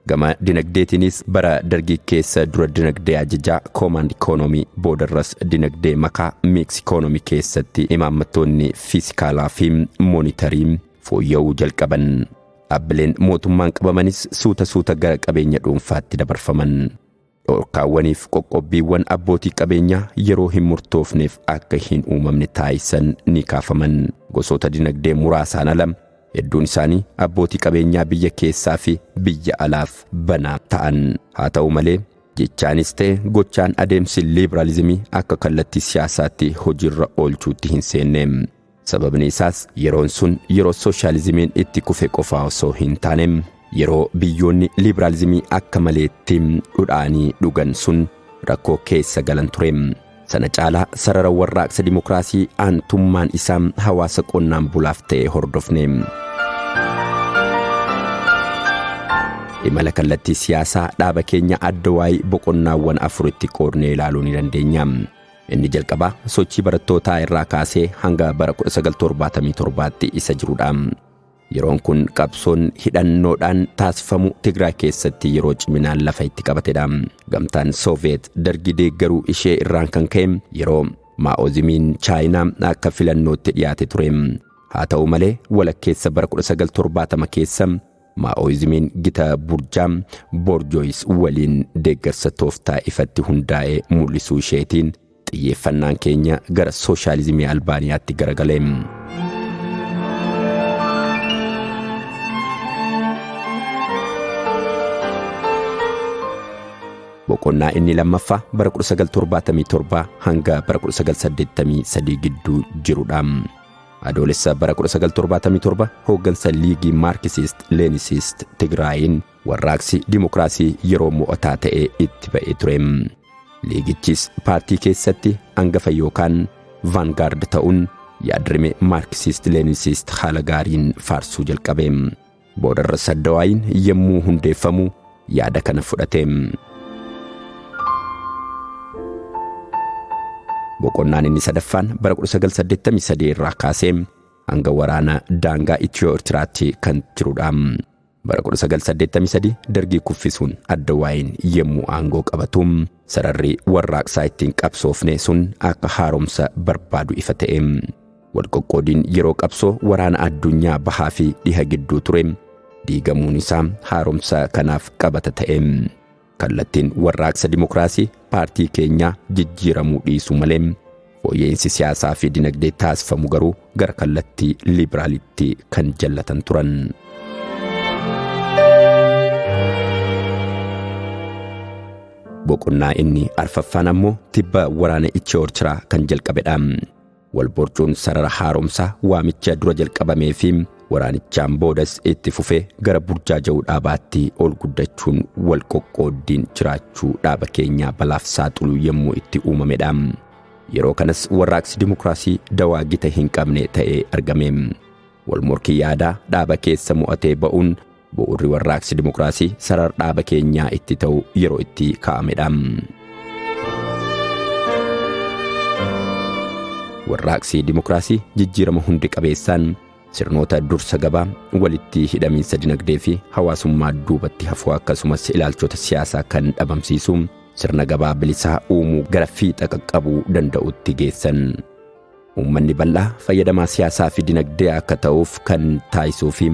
Gama dinagdeetiinis bara dargii keessa dura dinagdee ajajaa koomaand ikoonomii boodarras dinagdee makaa miks ikoonomii keessatti imaammattoonni fiisikaalaa fi moonitarii fooyya'uu jalqaban. Dhaabbileen mootummaan qabamanis suuta gara qabeenya dhuunfaatti dabarfaman. Dhorkaawwaniif qoqqobbiiwwan abbootii qabeenyaa yeroo hin murtoofneef akka hin uumamne taasisan ni kaafaman. Gosoota dinagdee muraasaan ala hedduun isaanii abbootii qabeenyaa biyya keessaa fi biyya alaaf banaa ta'an. Haa ta'u malee jechaanis ta'e gochaan adeemsi liiberaalizimii akka kallattii siyaasaatti hojiirra oolchuutti hin seenne. Sababni isaas yeroon sun yeroo sooshaalizimiin itti kufe qofaa osoo hin taane yeroo biyyoonni liiberaalizimii akka maleetti dhudhaanii dhugan sun rakkoo keessa galan ture. Sana caalaa sarara warraaqsa dimokiraasii aantummaan isaa hawaasa qonnaan bulaaf ta'e hordofne. Imala kallattii siyaasaa dhaaba keenya Addawaayii boqonnaawwan afuritti qoodnee ilaaluu ni dandeenya. Inni jalqabaa sochii barattootaa irraa kaasee hanga bara 1977tti isa jirudha. Yeroon kun qabsoon hidhannoodhaan taasifamu Tigraay keessatti yeroo ciminaan lafa itti qabatedha. Gamtaan Sooviyeet dargii deeggaruu ishee irraan kan ka'e yeroo Maa'oozimiin Chaayinaa akka filannootti dhiyaate ture. Haa ta'u malee walakkeessa bara 1970 keessa Maa'oozimiin gita burjaa Boorjooyis waliin deeggarsa tooftaa ifatti hundaa'ee mul'isuu isheetiin xiyyeeffannaan keenya gara sooshaalizimii Albaaniyaatti garagale. Boqonnaa inni lammaffaa bara 1977 hanga bara 1983 gidduu jirudha. Adoolessa bara 1977 hooggansa liigii Maarkisiist Leenisist Tigraayin warraaqsi dimokiraasii yeroo mo'ataa ta'e itti ba'ee ture. Liigichis paartii keessatti hangafa yookaan vaangaard ta'uun yaadrime Maarkisiist Leenisist haala gaariin faarsuu jalqabe. Boodarras Addawaayiin yemmuu hundeeffamu yaada kana fudhate. Boqonnaan inni sadaffaan bara 1983 irraa kaasee hanga waraana daangaa Itiyoo-Eertiraatti kan jirudha. Bara 1983 dargii kuffisuun Addawaayiin yemmuu aangoo qabatu sararri warraaqsaa ittiin qabsoofne sun akka haaromsa barbaadu ifa ta'e. Walqoqqoodiin yeroo qabsoo waraana addunyaa bahaa fi dhiha gidduu ture diigamuun isaa haaromsa kanaaf qabata ta'e. Kallattiin warraaqsa dimokiraasii paartii keenyaa jijjiiramuu dhiisuu malee fooyya'insi siyaasaa fi dinagdee taasifamu garuu gara kallattii liiberaalitti kan jallatan turan. Boqonnaa inni arfaffaan ammoo tibba waraana Itiyoo-Eertiraa kan jalqabedha. Walborcuun sarara haaromsaa waamicha dura jalqabamee fi waraanichaan boodas itti fufee gara burjaaja'uu dhaabaatti ol guddachuun walqoqqooddiin jiraachuu dhaaba keenyaa balaaf saaxiluu yemmuu itti uumamedha. Yeroo kanas warraaqsi dimokiraasii dawaa gita hin qabne ta'ee argame. Walmorkii yaadaa dhaaba keessa mo'atee ba'uun bu'uurri warraaqsi dimokiraasii sarara dhaaba keenyaa itti ta'u yeroo itti kaa'amedha. Warraaqsi dimokiraasii jijjiirama hundi qabeessaan sirnoota dursa gabaa walitti hidhamiinsa dinagdee fi hawaasummaa duubatti hafuu akkasumas ilaalchota siyaasaa kan dhabamsiisu sirna gabaa bilisaa uumuu gara fiixa qaqqabuu danda'utti geessan. Uummanni bal'aa fayyadamaa siyaasaa fi dinagdee akka ta'uuf kan taasisuu fi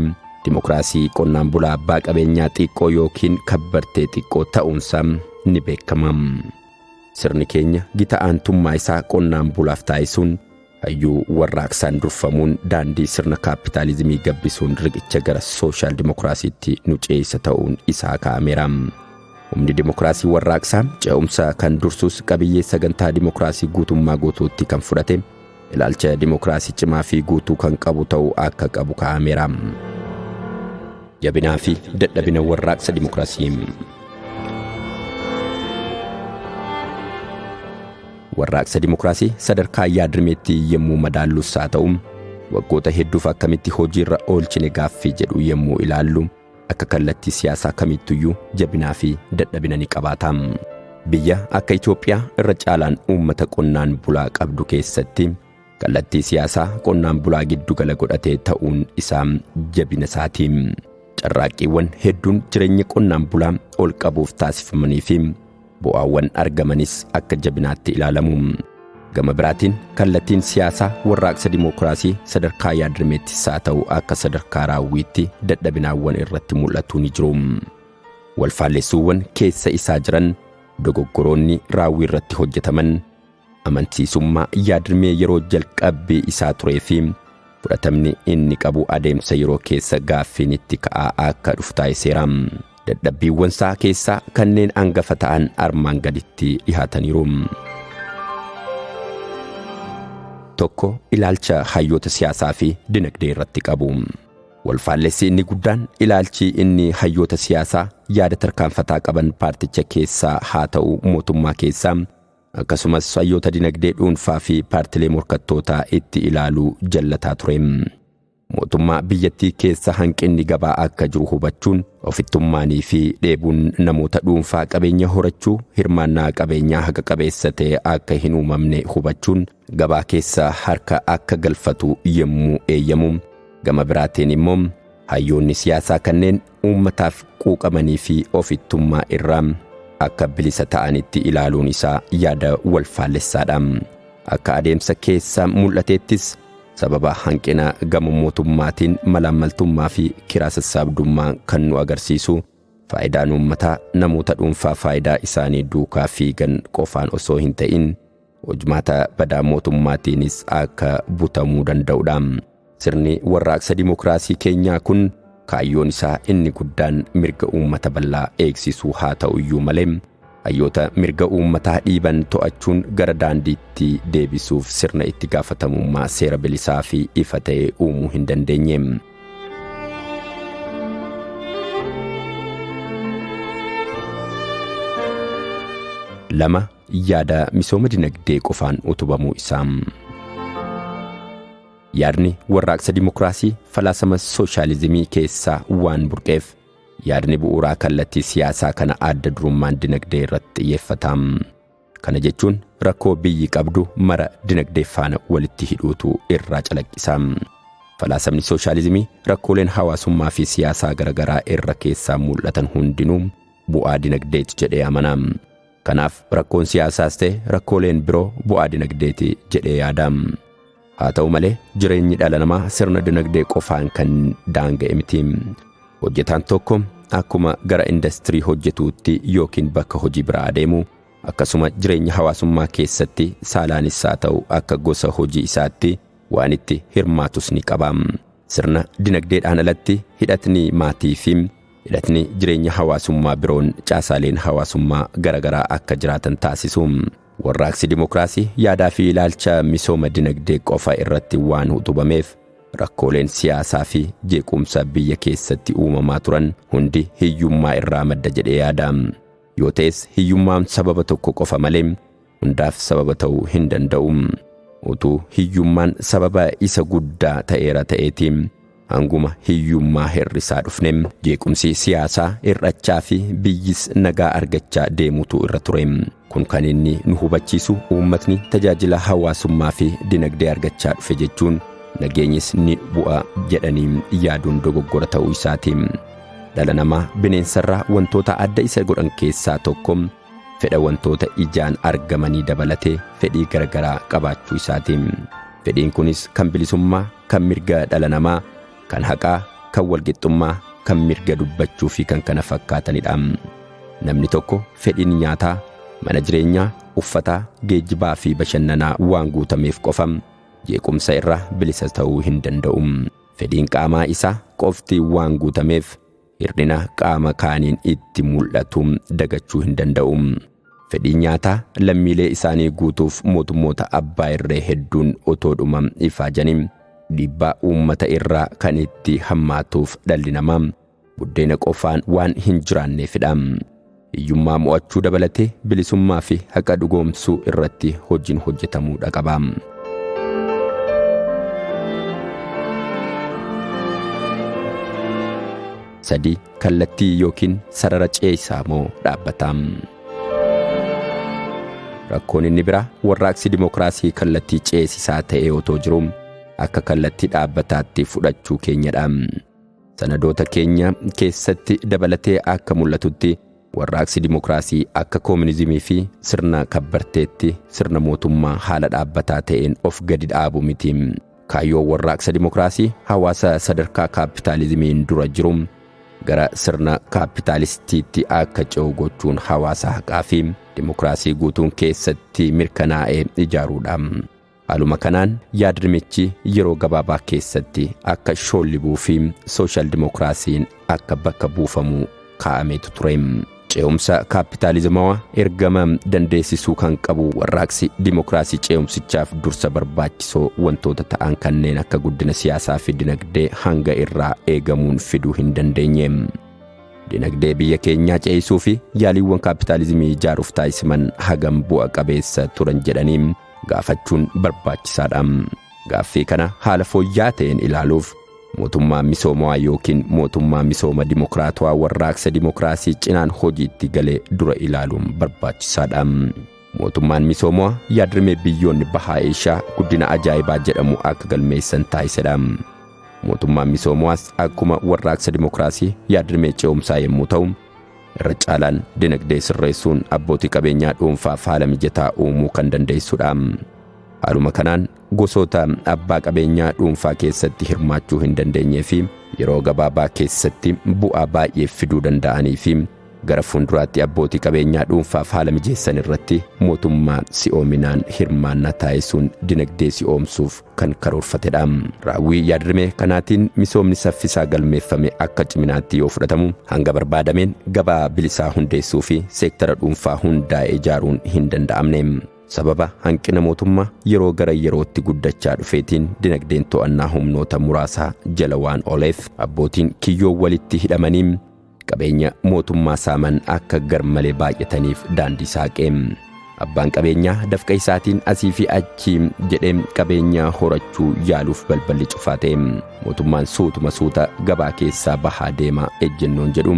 dimokiraasii qonnaan bulaa abbaa qabeenyaa xiqqoo yookiin kabbartee xiqqoo ta'uunsaa ni beekama. Sirni keenya gita aantummaa isaa qonnaan bulaaf taasisuun hayyuu warraaqsaan durfamuun daandii sirna kaapitaalizimii gabbisuun riqicha gara sooshaal dimokiraasiitti nu ceessa ta'uun isaa kaa'ameera. Humni dimokiraasii warraaqsaa ce'umsa kan dursus qabiyyee sagantaa dimokiraasii guutummaa guutuutti kan fudhate ilaalcha dimokiraasii cimaa fi guutuu kan qabu ta'uu akka qabu kaa'ameera. Jabinaa fi dadhabina warraaqsa dimokiraasii. Warraaqsa dimokiraasii sadarkaa yaadrimeetti yemmuu madaallus haa ta'u waggoota hedduuf akkamitti hojiirra oolchine gaaffii jedhu yemmuu ilaallu akka kallattii siyaasaa kamittuyyuu jabinaa fi dadhabina ni qabaata. Biyya akka Itoophiyaa irra caalaan uummata qonnaan bulaa qabdu keessatti kallattii siyaasaa qonnaan bulaa giddu gala godhatee ta'uun isaa jabina isaati. Carraaqqiiwwan hedduun jireenya qonnaan bulaa ol qabuuf taasifamanii fi bu'aawwan argamanis akka jabinaatti ilaalamu. Gama biraatiin kallattiin siyaasaa warraaqsa dimokiraasii sadarkaa yaadrimeettis haa ta'u akka sadarkaa raawwiitti dadhabinaawwan irratti mul'atu ni jiru. Wal-faallessuuwwan keessa isaa jiran dogoggoroonni raawwii irratti hojjetaman amansiisummaa yaadrimee yeroo jalqabbii isaa turee fi fudhatamni inni qabu adeemsa yeroo keessa gaaffiin itti ka'aa akka dhufu taasiseera. Dadhabbiiwwan isaa keessaa kanneen hangafa ta'an armaan gaditti dhihaataniiru. Tokko ilaalcha hayyoota siyaasaa fi dinagdee irratti qabu. Wal-faallessi inni guddaan ilaalchi inni hayyoota siyaasaa yaada tarkaanfataa qaban paarticha keessaa haa ta'u mootummaa keessaa akkasumas hayyoota dinagdee dhuunfaa fi paartilee morkattootaa itti ilaaluu jallataa ture. Mootummaa biyyattii keessa hanqinni gabaa akka jiru hubachuun ofittummaanii fi dheebuun namoota dhuunfaa qabeenya horachuu hirmaannaa qabeenyaa haqa qabeessa ta'e akka hin uumamne hubachuun gabaa keessa harka akka galfatu yemmuu eeyyamu. Gama biraatiin immoo hayyoonni siyaasaa kanneen uummataaf quuqamanii fi ofittummaa irraa akka bilisa ta'anitti ilaaluun isaa yaada wal-faallessaadha. Akka adeemsa keessa mul'ateettis sababa hanqina gama mootummaatiin malaammaltummaa fi kiraa sassaabdummaa kan nu agarsiisu faayidaan uummataa namoota dhuunfaa faayidaa isaanii duukaa fiigan qofaan osoo hin ta'in hojmaata badaa mootummaatiinis akka butamuu danda'udha. Sirni warraaqsa dimokiraasii keenyaa kun kaayyoon isaa inni guddaan mirga uummata bal'aa eegsisuu haa ta'u iyyuu malee hayyoota mirga uummataa dhiiban to'achuun gara daandiitti deebisuuf sirna itti gaafatamummaa seera bilisaa fi ifa ta'e uumuu hin dandeenye. Lama yaada misooma dinagdee qofaan utubamuu isaa. Yaadni warraaqsa dimokiraasii falaasama sooshaalizimii keessaa waan burqeef yaadni bu'uuraa kallattii siyaasaa kana adda durummaan dinagdee irratti xiyyeeffata. Kana jechuun rakkoo biyyi qabdu mara dinagdee faana walitti hidhuutu irraa calaqqisa. Falaasamni sooshaalizimii rakkooleen hawaasummaa fi siyaasaa garagaraa irra keessaa mul'atan hundinuu bu'aa dinagdeeti jedhee amana. Kanaaf rakkoon siyaasaas ta'e rakkooleen biroo bu'aa dinagdeeti jedhee yaada. Haa ta'u malee jireenyi dhala namaa sirna dinagdee qofaan kan daanga'e miti. Hojjetaan tokko akkuma gara industirii hojjetuutti yookiin bakka hojii biraa adeemu akkasuma jireenya hawaasummaa keessatti saalaanis haa ta'u akka gosa hojii isaatti waan itti hirmaatus ni qaba. Sirna dinagdeedhaan alatti hidhatni maatii fi hidhatni jireenya hawaasummaa biroon caasaaleen hawaasummaa garagaraa akka jiraatan taasisu. Warraaqsi dimokiraasii yaadaa fi ilaalcha misooma dinagdee qofa irratti waan utubameef rakkooleen siyaasaa fi jeequmsa biyya keessatti uumamaa turan hundi hiyyummaa irraa madda jedhee yaada. Yoo ta'es hiyyummaan sababa tokko qofa malee hundaaf sababa ta'uu hin danda'u. Utuu hiyyummaan sababa isa guddaa ta'eera ta'eetiin hanguma hiyyummaa hir'isaa dhufne jeequmsi siyaasaa hir'achaa fi biyyis nagaa argachaa deemutu irra ture. Kun kan inni nu hubachiisu uummatni tajaajila hawaasummaa fi dinagdee argachaa dhufe jechuun nageenyis ni bu'a jedhanii yaaduun dogoggora ta'uu isaati. Dhala namaa bineensarraa wantoota adda isa godhan keessaa tokko fedha wantoota ijaan argamanii dabalatee fedhii garagaraa qabaachuu isaati. Fedhiin kunis kan bilisummaa, kan mirga dhala namaa, kan haqaa, kan walqixxummaa, kan mirga dubbachuu fi kan kana fakkaatanidha. Namni tokko fedhiin nyaataa, mana jireenyaa, uffataa, geejjibaa fi bashannanaa waan guutameef qofa jeequmsa irraa bilisa ta'uu hin danda'u. Fedhiin qaamaa isaa qofti waan guutameef hir'ina qaama kaaniin itti mul'atu dagachuu hin danda'u. Fedhii nyaataa lammiilee isaanii guutuuf mootummoota abbaa irree hedduun otoodhuma ifaajanii dhiibbaa uummata irraa kan itti hammaatuuf dhalli namaa buddeena qofaan waan hin jiraanneefidha. Hiyyummaa mo'achuu dabalatee bilisummaa fi haqa dhugoomsuu irratti hojiin hojjetamuu qaba. Sadii kallattii yookiin sarara ce'isaa moo dhaabbataa? Rakkoon inni biraa warraaqsi dimokiraasii kallattii ce'isisaa ta'ee otoo jiruu akka kallattii dhaabbataatti fudhachuu keenyadha. Sanadoota keenya keessatti dabalatee akka mul'atutti warraaqsi dimokiraasii akka koominizimii fi sirna kabbarteetti sirna mootummaa haala dhaabbataa ta'een of gadi dhaabu miti. Kaayyoo warraaqsa dimokiraasii hawaasa sadarkaa kaapitaalizimiin dura jiru gara sirna kaapitaalistiitti akka ce'u gochuun hawaasa haqaa fi dimokiraasii guutuun keessatti mirkanaa'ee ijaaruudha. Haaluma kanaan yaadrimichi yeroo gabaabaa keessatti akka shoollibuu fi sooshaal dimokiraasiin akka bakka buufamuu kaa'ameetu ture. Ce'umsa kaapitaalizimawaa ergama dandeessisuu kan qabu warraaqsi dimokiraasii ce'umsichaaf dursa barbaachisoo wantoota ta'an kanneen akka guddina siyaasaa fi dinagdee hanga irraa eegamuun fiduu hin dandeenye. Dinagdee biyya keenyaa ce'isuu fi yaaliiwwan kaapitaalizimii ijaaruuf taasifaman hagam bu'a qabeessa turan jedhanii gaafachuun barbaachisaadha. Gaaffii kana haala fooyya'aa ta'een ilaaluuf mootummaa misoomaa yookiin mootummaa misooma dimokiraatawaa warraaqsa dimokiraasii cinaan hojiitti galee dura ilaaluun barbaachisaadha. Mootummaan misoomaa yaadrimee biyyoonni bahaa Eeshiyaa guddina ajaa'ibaa jedhamu akka galmeessan taasisedha. Mootummaan misoomaas akkuma warraaqsa dimokiraasii yaadrimee ce'umsaa yommuu ta'u, irra caalaan dinagdee sirreessuun abbootii qabeenyaa dhuunfaaf haala mijataa uumuu kan dandeessudha. Haaluma kanaan gosoota abbaa qabeenyaa dhuunfaa keessatti hirmaachuu hin dandeenyee fi yeroo gabaabaa keessatti bu'aa baay'ee fiduu danda'anii fi gara fuulduraatti abbootii qabeenyaa dhuunfaaf haala mijeessan irratti mootummaa si'oominaan hirmaannaa taasisuun dinagdee si'oomsuuf kan karoorfatedha. Raawwii yaadrimee kanaatiin misoomni saffisaa galmeeffame akka ciminaatti yoo fudhatamu hanga barbaadameen gabaa bilisaa hundeessuu fi seektara dhuunfaa hundaa'e ijaaruun hin danda'amne. Sababa hanqina mootummaa yeroo gara yerootti guddachaa dhufeetiin dinagdeen to'annaa humnoota muraasaa jala waan ooleef abbootiin kiyyoo walitti hidhamanii qabeenya mootummaa saaman akka garmalee baay'ataniif daandii saaqe. Abbaan qabeenyaa dafqa isaatiin asii fi achi jedhee qabeenya horachuu yaaluuf balballi cufaate. Mootummaan suutuma suuta gabaa keessaa bahaa deema ejjennoon jedhu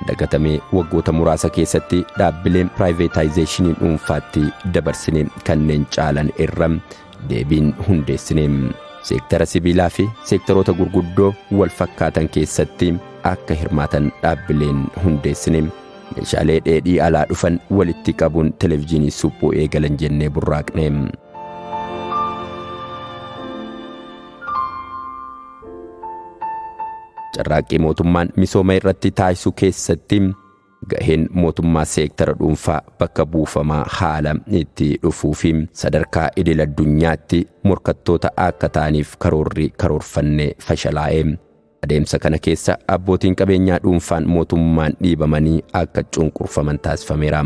dagatamee waggoota muraasa keessatti dhaabbileen piraayiveetaayizeeshinii dhuunfaatti dabarsine kanneen caalan irra deebiin hundeessine. Seektara sibiilaa fi seektaroota gurguddoo wal fakkaatan keessatti akka hirmaatan dhaabbileen hundeessine. Meeshaalee dheedhii alaa dhufan walitti qabuun televiziyoonii suphuu eegalan jennee burraaqne. Carraaqqii mootummaan misooma irratti taasisu keessatti gaheen mootummaa seektara dhuunfaa bakka buufamaa haala itti dhufuu fi sadarkaa idil addunyaatti morkattoota akka ta'aniif karoorri karoorfannee fashalaa'e. Adeemsa kana keessa abbootiin qabeenyaa dhuunfaan mootummaan dhiibamanii akka cunqurfaman taasifameera.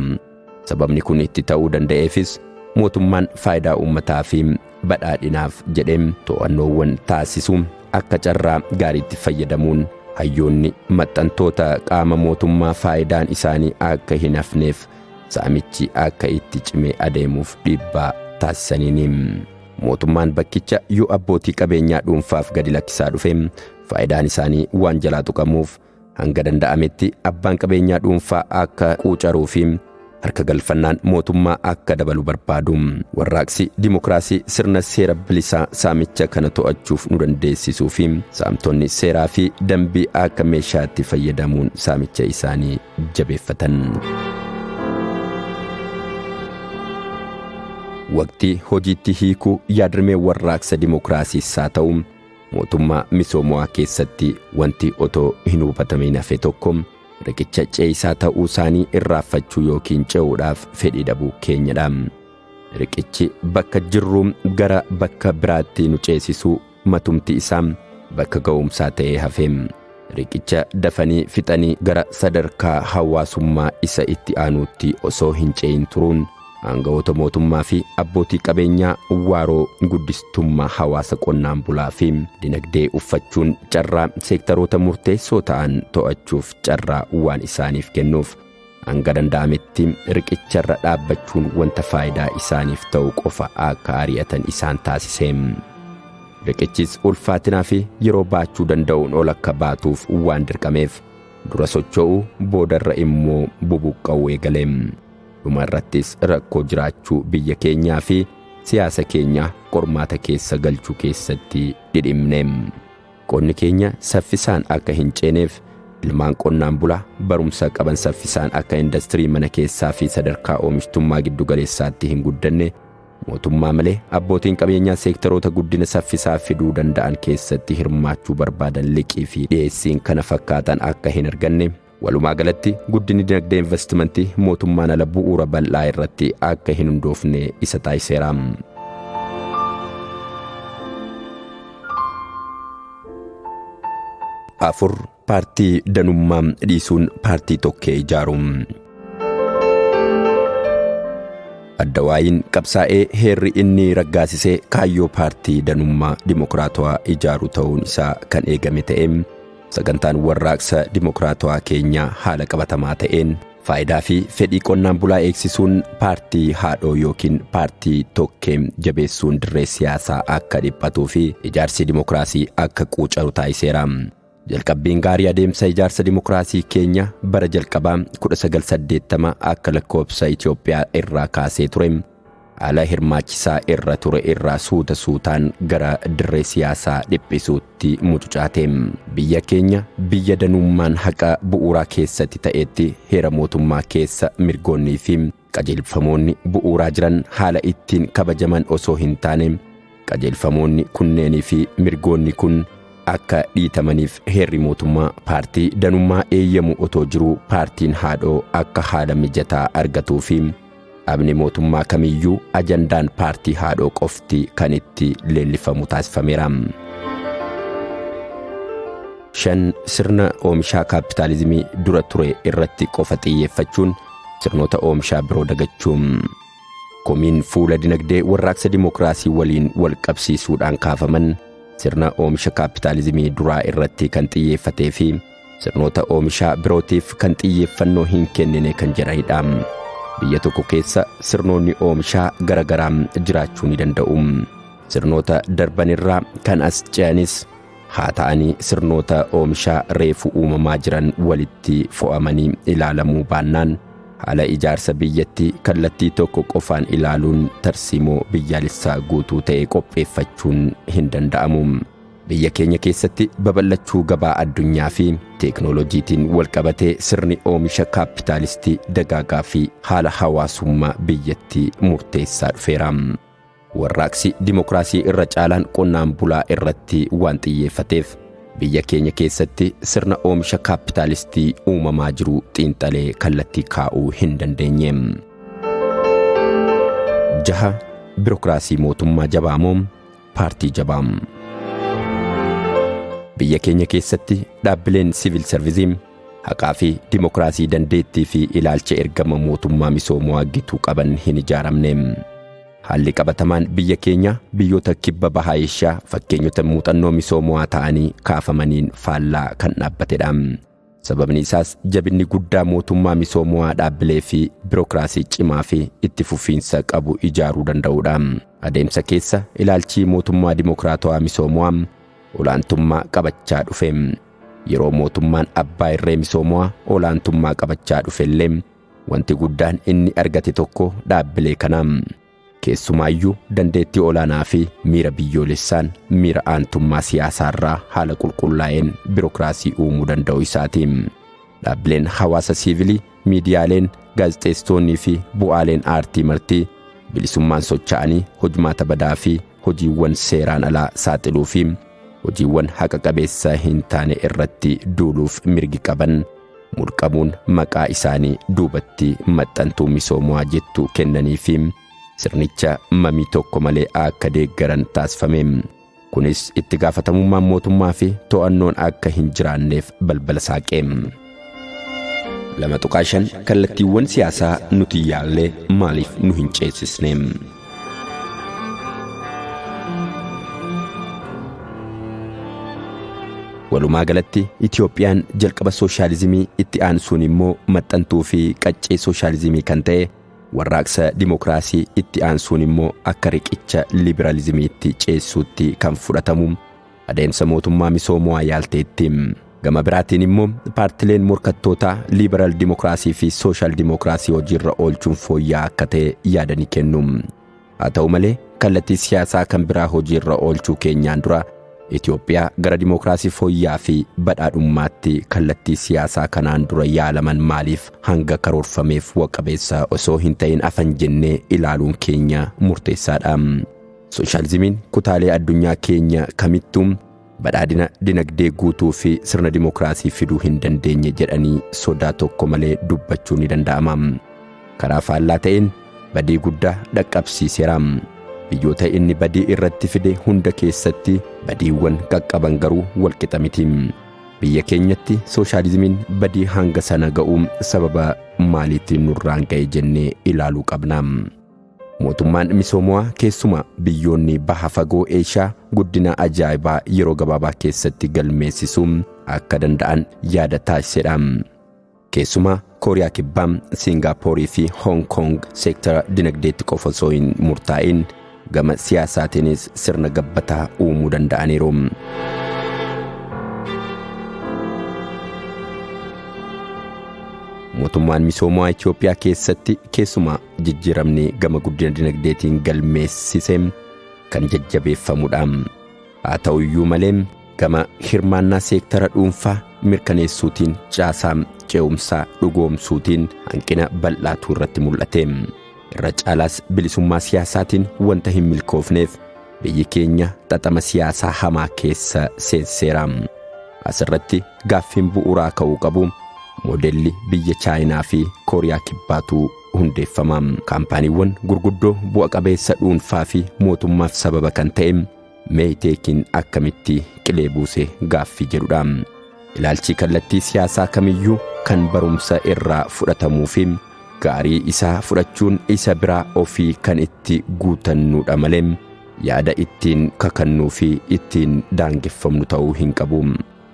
Sababni kun itti ta'uu danda'eefis mootummaan faayidaa uummataa fi badhaadhinaaf jedhee to'annoowwan taasisu akka carraa gaariitti fayyadamuun hayyoonni maxxantoota qaama mootummaa faayidaan isaanii akka hin hafneef saamichi akka itti cimee adeemuuf dhiibbaa taasisaniin. Mootummaan bakkicha yoo abbootii qabeenyaa dhuunfaaf gadi lakkisaa dhufe faayidaan isaanii waan jalaa tuqamuuf hanga danda'ametti abbaan qabeenyaa dhuunfaa akka quucaruu fi harka galfannaan mootummaa akka dabalu barbaadu. Warraaqsi dimokiraasii sirna seera bilisaa saamicha kana to'achuuf nu dandeessisuu fi saamtonni seeraa fi dambii akka meeshaatti fayyadamuun saamicha isaanii jabeeffatan. Waqtii hojiitti hiikuu yaadrimee warraaqsa dimokiraasiis haa ta'u mootummaa misoomaa keessatti wanti otoo hin hubatamin hafe tokko riqicha ce'isaa ta'uu isaanii irraanfachuu yookiin ce'uudhaaf fedhii dhabuu keenyadha. riqichi bakka jirru gara bakka biraatti nu ceesisuu matumti isaa bakka ga'umsaa ta'ee hafeem. Riqicha dafanii fixanii gara sadarkaa hawaasummaa isa itti aanuutti osoo hin ce'in turuun aangawoota mootummaa fi abbootii qabeenyaa waaroo guddistummaa hawaasa qonnaan bulaa fi dinagdee uffachuun carraa seektaroota murteessoo ta'an to'achuuf carraa waan isaaniif kennuuf hanga danda'ametti riqicharra dhaabbachuun wanta faayidaa isaaniif ta'u qofa akka ari'atan isaan taasiseem. Riqichis ulfaatinaa fi yeroo baachuu danda'uun ol akka baatuuf waan dirqameef dura socho'uu boodarra immoo bubuqqa'uu eegaleem. Dhumarrattis rakkoo jiraachuu biyya keenyaa fi siyaasa keenya qormaata keessa galchuu keessatti dhidhimneem. Qonni keenya saffisaan akka hin ceeneef ilmaan qonnaan bulaa barumsa qaban saffisaan akka industirii mana keessaa fi sadarkaa oomishtummaa giddu galeessaatti hin guddanne mootummaa malee abbootiin qabeenyaa seektaroota guddina saffisaa fiduu danda'an keessatti hirmaachuu barbaadan liqii fi dhiyeessiin kana fakkaatan akka hin arganne walumaa galatti guddinni dinagdee investimentii mootummaan ala bu'uura bal'aa irratti akka hin hundoofne isa taasiseera. Afur paartii danummaa dhiisuun paartii tokkee ijaaruun. Addawaayin qabsaa'ee heerri inni raggaasisee kaayyoo paartii danummaa dimokiraatawaa ijaaruu ta'uun isaa kan eegame ta'eem sagantaan warraaqsa dimokiraatawaa keenyaa haala qabatamaa ta'een faayidaa fi fedhii qonnaan bulaa eegsisuun paartii haadhoo yookiin paartii tokkeem jabeessuun dirree siyaasaa akka dhiphatuu fi ijaarsi dimokiraasii akka quucaru taasiseera. Jalqabbiin gaarii adeemsa ijaarsa dimokiraasii keenya bara jalqabaa 1980 akka lakkoobsa Itoophiyaa irraa kaasee ture haala hirmaachisaa irra ture irraa suuta suutaan gara dirree siyaasaa dhiphisuutti mucucaateem. Biyya keenya biyya danummaan haqa bu'uuraa keessatti ta'etti heera mootummaa keessa mirgoonnii fi qajeelfamoonni bu'uuraa jiran haala ittiin kabajaman osoo hin taane qajeelfamoonni kunneenii fi mirgoonni kun akka dhiitamaniif heerri mootummaa paartii danummaa eeyyamu otoo jiruu paartiin haadhoo akka haala mijataa argatuu fi dhaabni mootummaa kamiyyuu ajandaan paartii haadhoo qofti kan itti leellifamu taasifameera. 5 sirna oomishaa kaapitaalizimii dura ture irratti qofa xiyyeeffachuun sirnoota oomishaa biroo dagachuun. Komiin fuula dinagdee warraaqsa dimokiraasii waliin wal qabsiisuudhaan kaafaman sirna oomisha kaapitaalizimii duraa irratti kan xiyyeeffatee fi sirnoota oomishaa birootiif kan xiyyeeffannoo hin kennine kan jedhanidha. Biyya tokko keessa sirnoonni oomishaa garagaraa jiraachuu ni danda'u. Sirnoota darbanirraa kan as ce'anis haa ta'anii sirnoota oomishaa reefu uumamaa jiran walitti fo'amanii ilaalamuu baannaan haala ijaarsa biyyatti kallattii tokko qofaan ilaaluun tarsiimoo biyyaalessaa guutuu ta'e qopheeffachuun hin danda'amu. Biyya keenya keessatti babal'achuu gabaa addunyaa fi teeknooloojiitiin walqabatee sirni oomisha kaapitaalistii dagaagaa fi haala hawaasummaa biyyatti murteessaa dhufeera. Warraaqsi dimokiraasii irra caalaan qonnaan bulaa irratti waan xiyyeeffateef biyya keenya keessatti sirna oomisha kaapitaalistii uumamaa jiru xiinxalee kallattii kaa'uu hin dandeenye. 6 biirokiraasii mootummaa jabaamoo paartii jabaam. Biyya keenya keessatti dhaabbileen siivil sarviizii haqaa fi dimokiraasii dandeettii fi ilaalcha ergama mootummaa misoomaa gitu qaban hin ijaaramne. Haalli qabatamaan biyya keenya biyyoota kibba bahaa Eeshiyaa fakkeenyota muuxannoo misoomaa ta'anii kaafamaniin faallaa kan dhaabbatedha. Sababni isaas jabinni guddaa mootummaa misoomaa dhaabbilee fi biirokiraasii cimaa fi itti fufiinsa qabu ijaaruu danda'udha. Adeemsa keessa ilaalchi mootummaa dimokiraatawaa misoomaa olaantummaa qabachaa dhufe. Yeroo mootummaan abbaa irree misoomaa olaantummaa qabachaa dhufellee wanti guddaan inni argate tokko dhaabbilee kanaa. Keessumaayyuu dandeettii olaanaa fi miira biyyoolessaan miira aantummaa siyaasaarraa haala qulqullaa'een biirokiraasii uumuu danda'u isaatiin. Dhaabbileen hawaasa siivilii, miidiyaaleen, gaazexeessitoonnii fi bu'aaleen aartii martii bilisummaan socho'anii hojimaata badaa fi hojiiwwan seeraan alaa saaxiluu fi hojiiwwan haqa qabeessa hin taane irratti duuluuf mirgi qaban mulqamuun maqaa isaanii duubatti maxxantuu misoomaa jettu kennanii fi sirnicha mamii tokko malee akka deeggaran taasifame. Kunis itti gaafatamummaan mootummaa fi to'annoon akka hin jiraanneef balbala saaqe. 2.5 kallattiiwwan siyaasaa nuti yaallee maaliif nu hin ceesisne? Walumaa galatti Itoophiyaan jalqaba sooshaalizimii itti aansuun immoo maxxantuu fi qaccee sooshaalizimii kan ta'e warraaqsa dimookiraasii itti aansuun immoo akka riqicha liberaalizimiitti ceessuutti kan fudhatamu adeemsa mootummaa misoomaa yaalteetti. Gama biraatiin immoo paartileen morkattootaa liberaal dimookiraasii fi sooshaal dimookiraasii hojiirra oolchuun fooyya'aa akka ta'e yaadanii kennu. Haa ta'u malee kallattii siyaasaa kan biraa hojiirra oolchuu keenyaan dura Itoophiyaa gara dimookiraasii fooyya'aa fi badhaadhummaatti kallattii siyaasaa kanaan dura yaalaman maaliif hanga karoorfameef waqabeessa osoo hin ta'in afan jennee ilaaluun keenya murteessaadha. Sooshaalizimiin kutaalee addunyaa keenya kamittuu badhaadhina dinagdee guutuu fi sirna dimookiraasii fiduu hin dandeenye jedhanii sodaa tokko malee dubbachuu ni danda'ama. Karaa faallaa ta'een badii guddaa dhaqqabsiiseera. Biyyoota inni badii irratti fide hunda keessatti badiiwwan qaqqaban garuu walqixa miti. Biyya keenyatti sooshaalizimiin badii hanga sana ga'uu sababa maaliitiin nurraan ga'e jennee ilaaluu qabna. Mootummaan misoomaa keessuma biyyoonni baha fagoo Eeshiyaa guddina ajaa'ibaa yeroo gabaabaa keessatti galmeessisuu akka danda'an yaada taasisedha. Keessuma Kooriyaa Kibbaa, Singaaporii fi Hong Kong seektara dinagdeetti qofa osoo hin murtaa'in gama siyaasaatiinis sirna gabbataa uumuu danda'aniiru. Mootummaan misoomaa Itoophiyaa keessatti keessuma jijjiiramni gama guddina dinagdeetiin galmeessise kan jajjabeeffamudha. Haa ta'u iyyuu malee gama hirmaannaa seektara dhuunfaa mirkaneessuutiin caasaa ce'umsaa dhugoomsuutiin hanqina bal'aatu irratti mul'ate. Irra caalaas bilisummaa siyaasaatiin wanta hin milkoofneef biyyi keenya xaxama siyaasaa hamaa keessa seenseera. Asirratti gaaffiin bu'uuraa ka'uu qabu moodelli biyya Chaayinaa fi Kooriyaa Kibbaatu hundeeffama. Kaampaaniiwwan gurguddoo bu'a qabeessa dhuunfaa fi mootummaaf sababa kan ta'e meeyiteekiin akkamitti qilee buuse gaaffii jedhudha. Ilaalchi kallattii siyaasaa kamiyyuu kan barumsa irraa fudhatamuu fi gaarii isaa fudhachuun isa biraa ofii kan itti guutannudha malee yaada ittiin kakannuu fi ittiin daangeffamnu ta'uu hin qabu.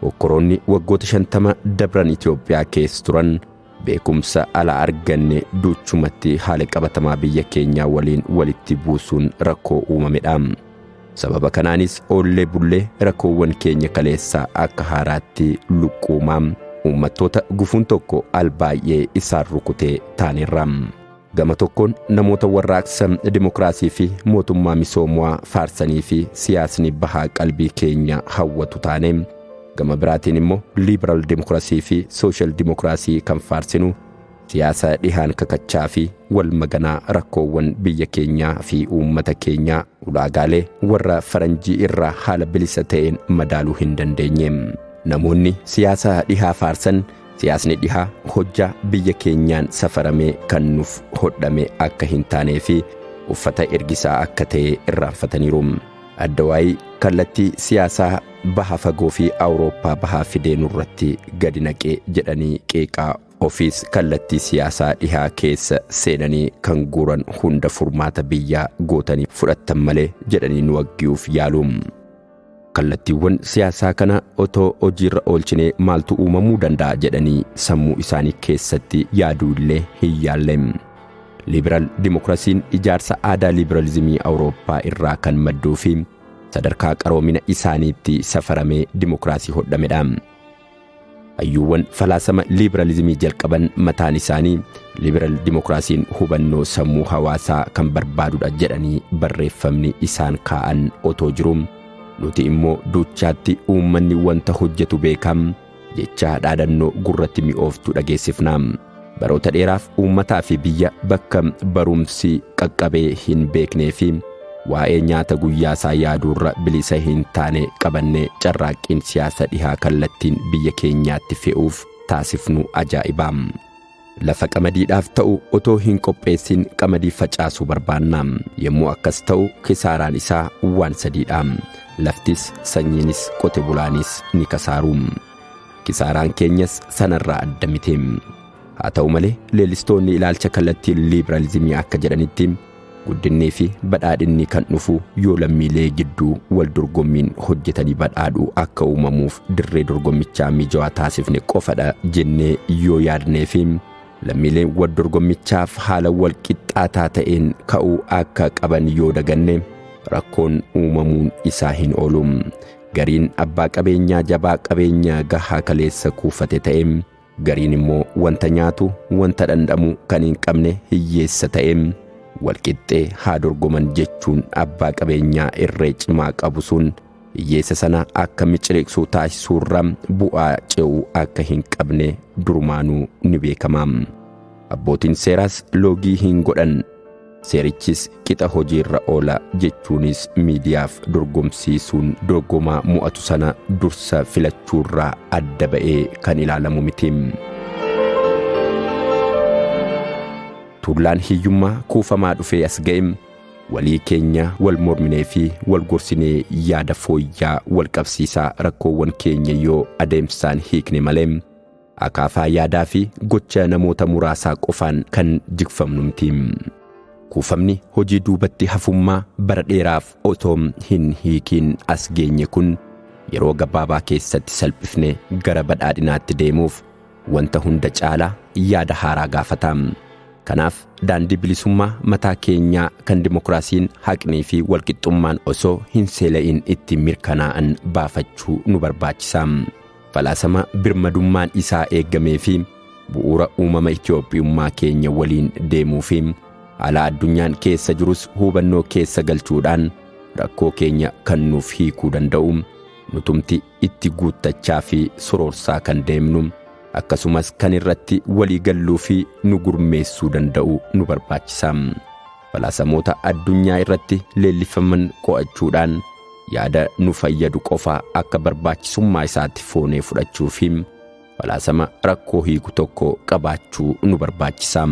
Okkoroonni waggoota 50 dabran Itoophiyaa keessa turan beekumsa ala arganne duuchumatti haala qabatamaa biyya keenyaa waliin walitti buusuun rakkoo uumamedha. Sababa kanaanis oollee bullee rakkoowwan keenya kaleessaa akka haaraatti luqquumaa uummattoota gufuun tokko albaay'ee isaan rukutee taaneerra. Gama tokkoon namoota warraaqsa dimookiraasii fi mootummaa misoomaa faarsanii fi siyaasni bahaa qalbii keenya hawwatu taane gama biraatiin immoo liberaal dimookiraasii fi sooshaal dimookiraasii kan faarsinu siyaasa dhihaan kakachaa fi wal maganaa rakkoowwan biyya keenyaa fi uummata keenyaa ulaagaalee warra faranjii irraa haala bilisa ta'een madaaluu hin dandeenye. Namoonni siyaasa dhihaa faarsan siyaasni dhihaa hojjaa biyya keenyaan safaramee kan nuuf hodhame akka hin taanee fi uffata ergisaa akka ta'e irraanfataniiru. Addawaayii kallattii siyaasaa baha fagoo fi Awurooppaa bahaa fidee nurratti gadi naqee jedhanii qeeqaa ofiis kallattii siyaasaa dhihaa keessa seenanii kan guuran hunda furmaata biyyaa gootanii fudhattan malee jedhanii nu waggiyuuf yaalu. Kallattiiwwan siyaasaa kana otoo hojiirra oolchinee maaltu uumamuu danda'a jedhanii sammuu isaanii keessatti yaaduu illee hin yaalle. Liberaal dimookiraasiin ijaarsa aadaa liberaalizimii Awurooppaa irraa kan madduu fi sadarkaa qaroomina isaaniitti safaramee dimookiraasii hodhamedha. Hayyuuwwan falaasama liberaalizimii jalqaban mataan isaanii liberaal dimookiraasiin hubannoo sammuu hawaasaa kan barbaadudha jedhanii barreeffamni isaan kaa'an otoo jiru nuti immoo duuchaatti uummanni wanta hojjetu beekam jecha dhaadannoo gurratti mi'ooftu dhageessifna. Baroota dheeraaf uummataa fi biyya bakka barumsi qaqqabee hin beeknee fi waa'ee nyaata guyyaa isaa yaaduurra bilisa hin taane qabannee carraaqqiin siyaasa dhihaa kallattiin biyya keenyaatti fe'uuf taasifnu ajaa'iba. Lafa qamadiidhaaf ta'u otoo hin qopheessin qamadii facaasuu barbaanna. Yommuu akkas ta'u kisaaraan isaa waan sadiidha. Laftis sanyiinis qote bulaanis ni kasaaru. Kisaaraan keenyas sanarraa adda miti. Haa ta'u malee leellistoonni ilaalcha kallattii liibiraalizimii akka jedhanitti guddinnii fi badhaadhinni kan dhufu yoo lammiilee gidduu wal dorgommiin hojjetanii badhaadhuu akka uumamuuf dirree dorgommichaa mijaawaa taasifne qofadha jennee yoo yaadnee fi lammiileen wal dorgommichaaf haala wal qixxaataa ta'een ka'uu akka qaban yoo daganne rakkoon uumamuun isaa hin oolu. Gariin abbaa qabeenyaa jabaa qabeenya gahaa kaleessa kuufate ta'e, gariin immoo wanta nyaatu wanta dhandhamu kan hin qabne hiyyeessa ta'e walqixxee haa dorgoman jechuun abbaa qabeenyaa irree cimaa qabu sun hiyyeessa sana akka miciriqsuu taasisuurra bu'aa ce'uu akka hin qabne durumaanuu ni beekama. Abbootiin seeraas loogii hin godhan. Seerichis qixa hojiirra oola jechuunis miidiyaaf dorgomsiisuun dorgomaa mo'atu sana dursa filachuurraa adda ba'ee kan ilaalamu miti. Tuulaan hiyyummaa kuufamaa dhufee as ga'e walii keenya wal morminee fi wal gorsinee yaada fooyyaa wal qabsiisaa rakkoowwan keenya yoo adeemsaan hiikne malee akaafaa yaadaa fi gocha namoota muraasaa qofaan kan jigfamnu miti. Kuufamni hojii duubatti hafummaa bara dheeraaf otoo hin hiikiin as geenye kun yeroo gabaabaa keessatti salphifne gara badhaadhinaatti deemuuf wanta hunda caalaa yaada haaraa gaafata. Kanaaf daandii bilisummaa mataa keenyaa kan dimokiraasiin haqnii fi walqixxummaan osoo hin seela'in itti mirkanaa'an baafachuu nu barbaachisa. Falaasama birmadummaan isaa eeggamee fi bu'uura uumama Itoophiyummaa keenya waliin deemuu fi haala addunyaan keessa jirus hubannoo keessa galchuudhaan rakkoo keenya kan nuuf hiikuu danda'u nutumti itti guuttachaa fi soroorsaa kan deemnu akkasumas kan irratti walii galluu fi nu gurmeessuu danda'u nu barbaachisa. Falaasamoota addunyaa irratti leellifaman qo'achuudhaan yaada nu fayyadu qofa akka barbaachisummaa isaatti foonee fudhachuu fi falaasama rakkoo hiiku tokko qabaachuu nu barbaachisa.